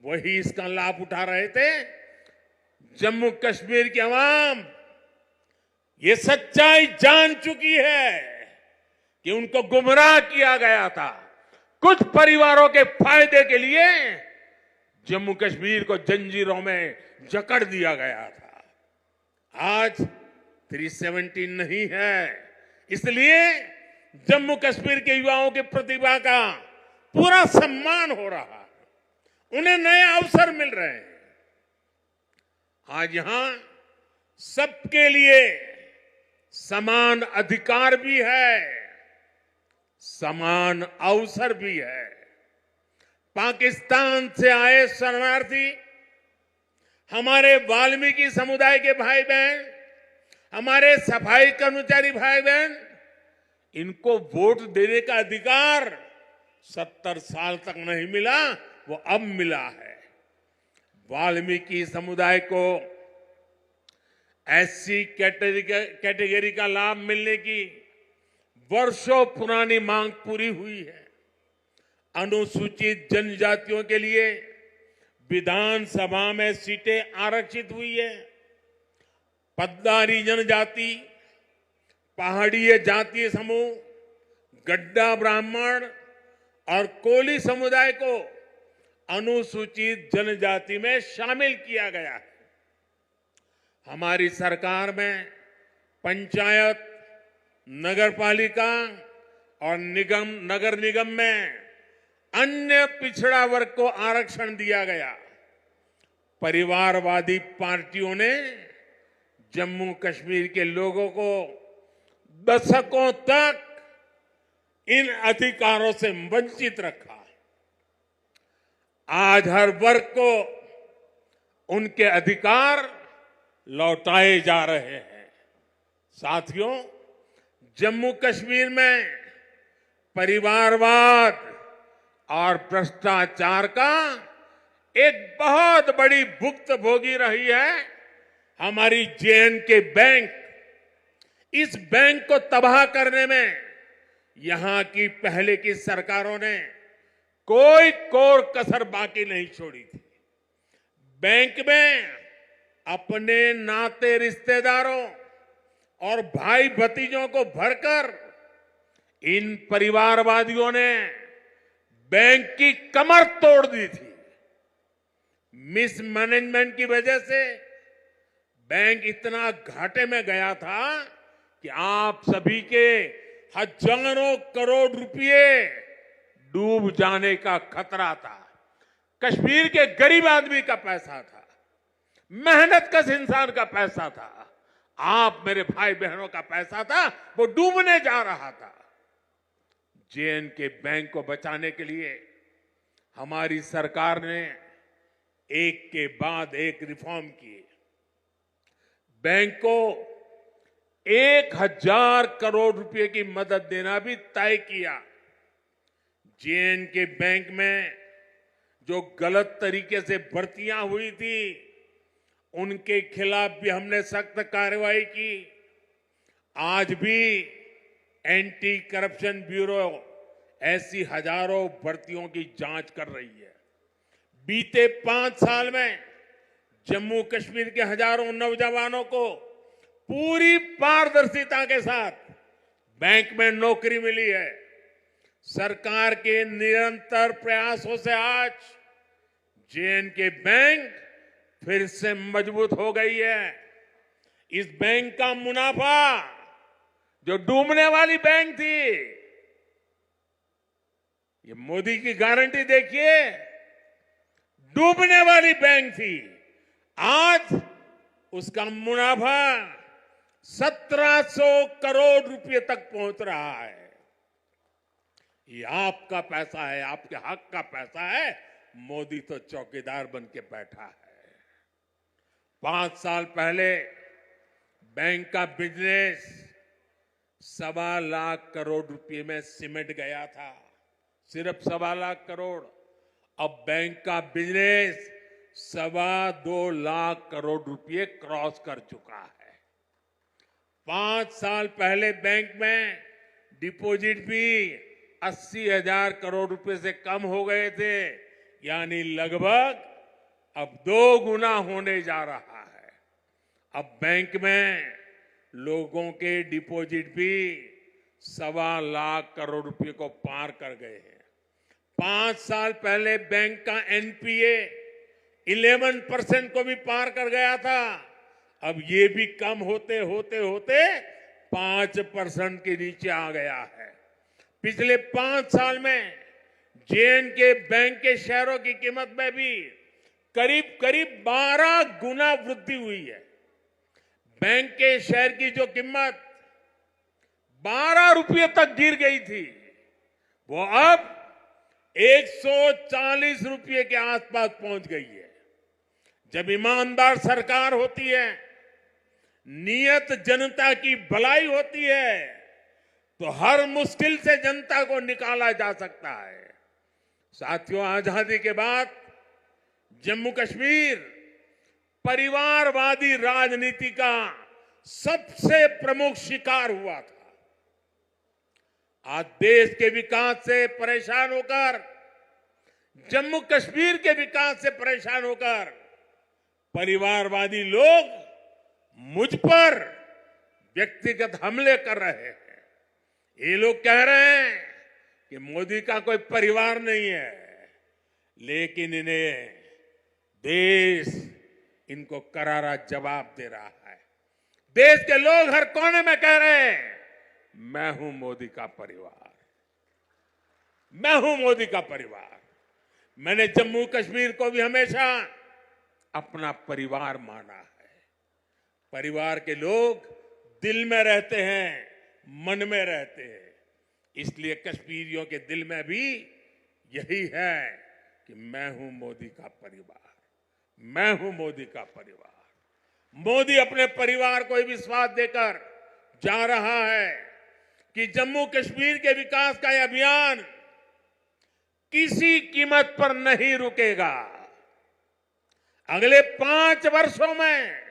वही इसका लाभ उठा रहे थे? जम्मू कश्मीर की आवाम ये सच्चाई जान चुकी है कि उनको गुमराह किया गया था। कुछ परिवारों के फायदे के लिए जम्मू कश्मीर को जंजीरों में जकड़ दिया गया था। आज 370 नहीं है, इसलिए जम्मू कश्मीर के युवाओं की प्रतिभा का पूरा सम्मान हो रहा है, उन्हें नए अवसर मिल रहे हैं। आज यहां सबके लिए समान अधिकार भी है, समान अवसर भी है। पाकिस्तान से आए शरणार्थी, हमारे वाल्मीकि समुदाय के भाई बहन, हमारे सफाई कर्मचारी भाई बहन, इनको वोट देने का अधिकार 70 साल तक नहीं मिला, वो अब मिला है। वाल्मीकि समुदाय को एससी कैटेगरी का लाभ मिलने की वर्षों पुरानी मांग पूरी हुई है। अनुसूचित जनजातियों के लिए विधानसभा में सीटें आरक्षित हुई है। पद्दारी जनजाति, पहाड़ीय जातीय समूह, गड्ढा ब्राह्मण और कोली समुदाय को अनुसूचित जनजाति में शामिल किया गया है। हमारी सरकार में पंचायत, नगर पालिका और नगर निगम में अन्य पिछड़ा वर्ग को आरक्षण दिया गया। परिवारवादी पार्टियों ने जम्मू कश्मीर के लोगों को दशकों तक इन अधिकारों से वंचित रखा। आज हर वर्ग को उनके अधिकार लौटाए जा रहे हैं। साथियों, जम्मू कश्मीर में परिवारवाद और भ्रष्टाचार का एक बहुत बड़ी भुक्तभोगी रही है हमारी जे.एंड.के बैंक। इस बैंक को तबाह करने में यहां की पहले की सरकारों ने कोई कोर कसर बाकी नहीं छोड़ी थी। बैंक में अपने नाते रिश्तेदारों और भाई भतीजों को भरकर इन परिवारवादियों ने बैंक की कमर तोड़ दी थी। मिसमैनेजमेंट की वजह से बैंक इतना घाटे में गया था कि आप सभी के हजारों करोड़ रुपए डूब जाने का खतरा था। कश्मीर के गरीब आदमी का पैसा था, मेहनतकश इंसान का पैसा था, आप मेरे भाई बहनों का पैसा था, वो डूबने जा रहा था। जे.एंड.के बैंक को बचाने के लिए हमारी सरकार ने एक के बाद एक रिफॉर्म किए। बैंक को 1000 करोड़ रुपए की मदद देना भी तय किया। जे.एंड.के बैंक में जो गलत तरीके से भर्तियां हुई थी, उनके खिलाफ भी हमने सख्त कार्रवाई की। आज भी एंटी करप्शन ब्यूरो ऐसी हजारों भर्तियों की जांच कर रही है। बीते 5 साल में जम्मू कश्मीर के हजारों नौजवानों को पूरी पारदर्शिता के साथ बैंक में नौकरी मिली है। सरकार के निरंतर प्रयासों से आज जे.एंड.के बैंक फिर से मजबूत हो गई है। इस बैंक का मुनाफा, जो डूबने वाली बैंक थी, ये मोदी की गारंटी देखिए, डूबने वाली बैंक थी, आज उसका मुनाफा 1700 करोड़ रुपए तक पहुंच रहा है। ये आपका पैसा है, आपके हक का पैसा है। मोदी तो चौकीदार बन के बैठा है। 5 साल पहले बैंक का बिजनेस 1.25 लाख करोड़ रुपए में सिमट गया था, सिर्फ 1.25 लाख करोड़। अब बैंक का बिजनेस 2.25 लाख करोड़ रुपए क्रॉस कर चुका है। 5 साल पहले बैंक में डिपॉजिट भी 80,000 करोड़ रुपए से कम हो गए थे, यानी लगभग अब 2 गुना होने जा रहा है। अब बैंक में लोगों के डिपॉजिट भी 1.25 लाख करोड़ रुपए को पार कर गए हैं। 5 साल पहले बैंक का एनपीए 11% को भी पार कर गया था। अब ये भी कम होते होते होते 5% के नीचे आ गया है। पिछले 5 साल में जे.एंड.के बैंक के शेयरों की कीमत में भी करीब करीब 12 गुना वृद्धि हुई है। बैंक के शेयर की जो कीमत 12 रुपये तक गिर गई थी, वो अब 140 रुपये के आसपास पहुंच गई है। जब ईमानदार सरकार होती है, नियत जनता की भलाई होती है, तो हर मुश्किल से जनता को निकाला जा सकता है। साथियों, आजादी के बाद जम्मू कश्मीर परिवारवादी राजनीति का सबसे प्रमुख शिकार हुआ था। आज देश के विकास से परेशान होकर, जम्मू कश्मीर के विकास से परेशान होकर परिवारवादी लोग मुझ पर व्यक्तिगत हमले कर रहे हैं। ये लोग कह रहे हैं कि मोदी का कोई परिवार नहीं है, लेकिन इन्हें देश इनको करारा जवाब दे रहा है। देश के लोग हर कोने में कह रहे हैं, मैं हूं मोदी का परिवार, मैं हूं मोदी का परिवार। मैंने जम्मू कश्मीर को भी हमेशा अपना परिवार माना है। परिवार के लोग दिल में रहते हैं, मन में रहते हैं। इसलिए कश्मीरियों के दिल में भी यही है कि मैं हूं मोदी का परिवार, मैं हूं मोदी का परिवार। मोदी अपने परिवार को यह विश्वास देकर जा रहा है कि जम्मू कश्मीर के विकास का यह अभियान किसी कीमत पर नहीं रुकेगा। अगले 5 वर्षों में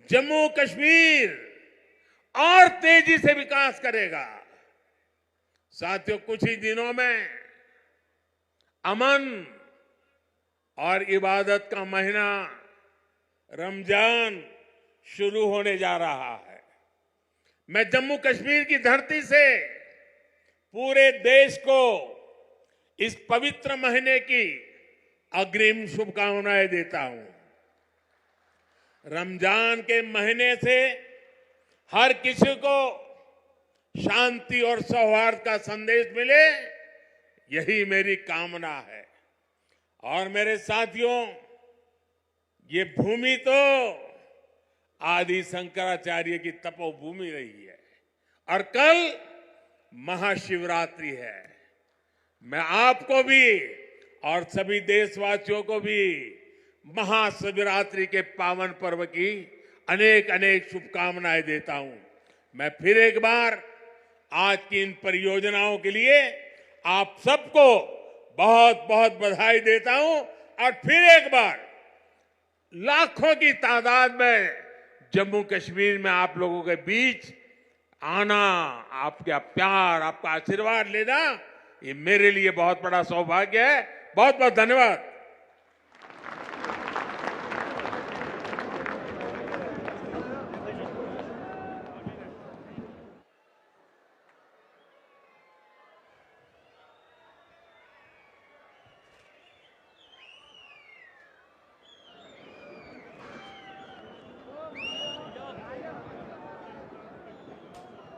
जम्मू कश्मीर और तेजी से विकास करेगा। साथियों, कुछ ही दिनों में अमन और इबादत का महीना रमजान शुरू होने जा रहा है। मैं जम्मू कश्मीर की धरती से पूरे देश को इस पवित्र महीने की अग्रिम शुभकामनाएं देता हूं। रमजान के महीने से हर किसी को शांति और सौहार्द का संदेश मिले, यही मेरी कामना है। और मेरे साथियों, ये भूमि तो आदि शंकराचार्य की तपोभूमि रही है और कल महाशिवरात्रि है। मैं आपको भी और सभी देशवासियों को भी महाशिवरात्रि के पावन पर्व की अनेक अनेक शुभकामनाएं देता हूं। मैं फिर एक बार आज की इन परियोजनाओं के लिए आप सबको बहुत बहुत बधाई देता हूं और फिर एक बार लाखों की तादाद में जम्मू कश्मीर में आप लोगों के बीच आना, आपका प्यार, आपका आशीर्वाद लेना, ये मेरे लिए बहुत बड़ा सौभाग्य है। बहुत बहुत धन्यवाद।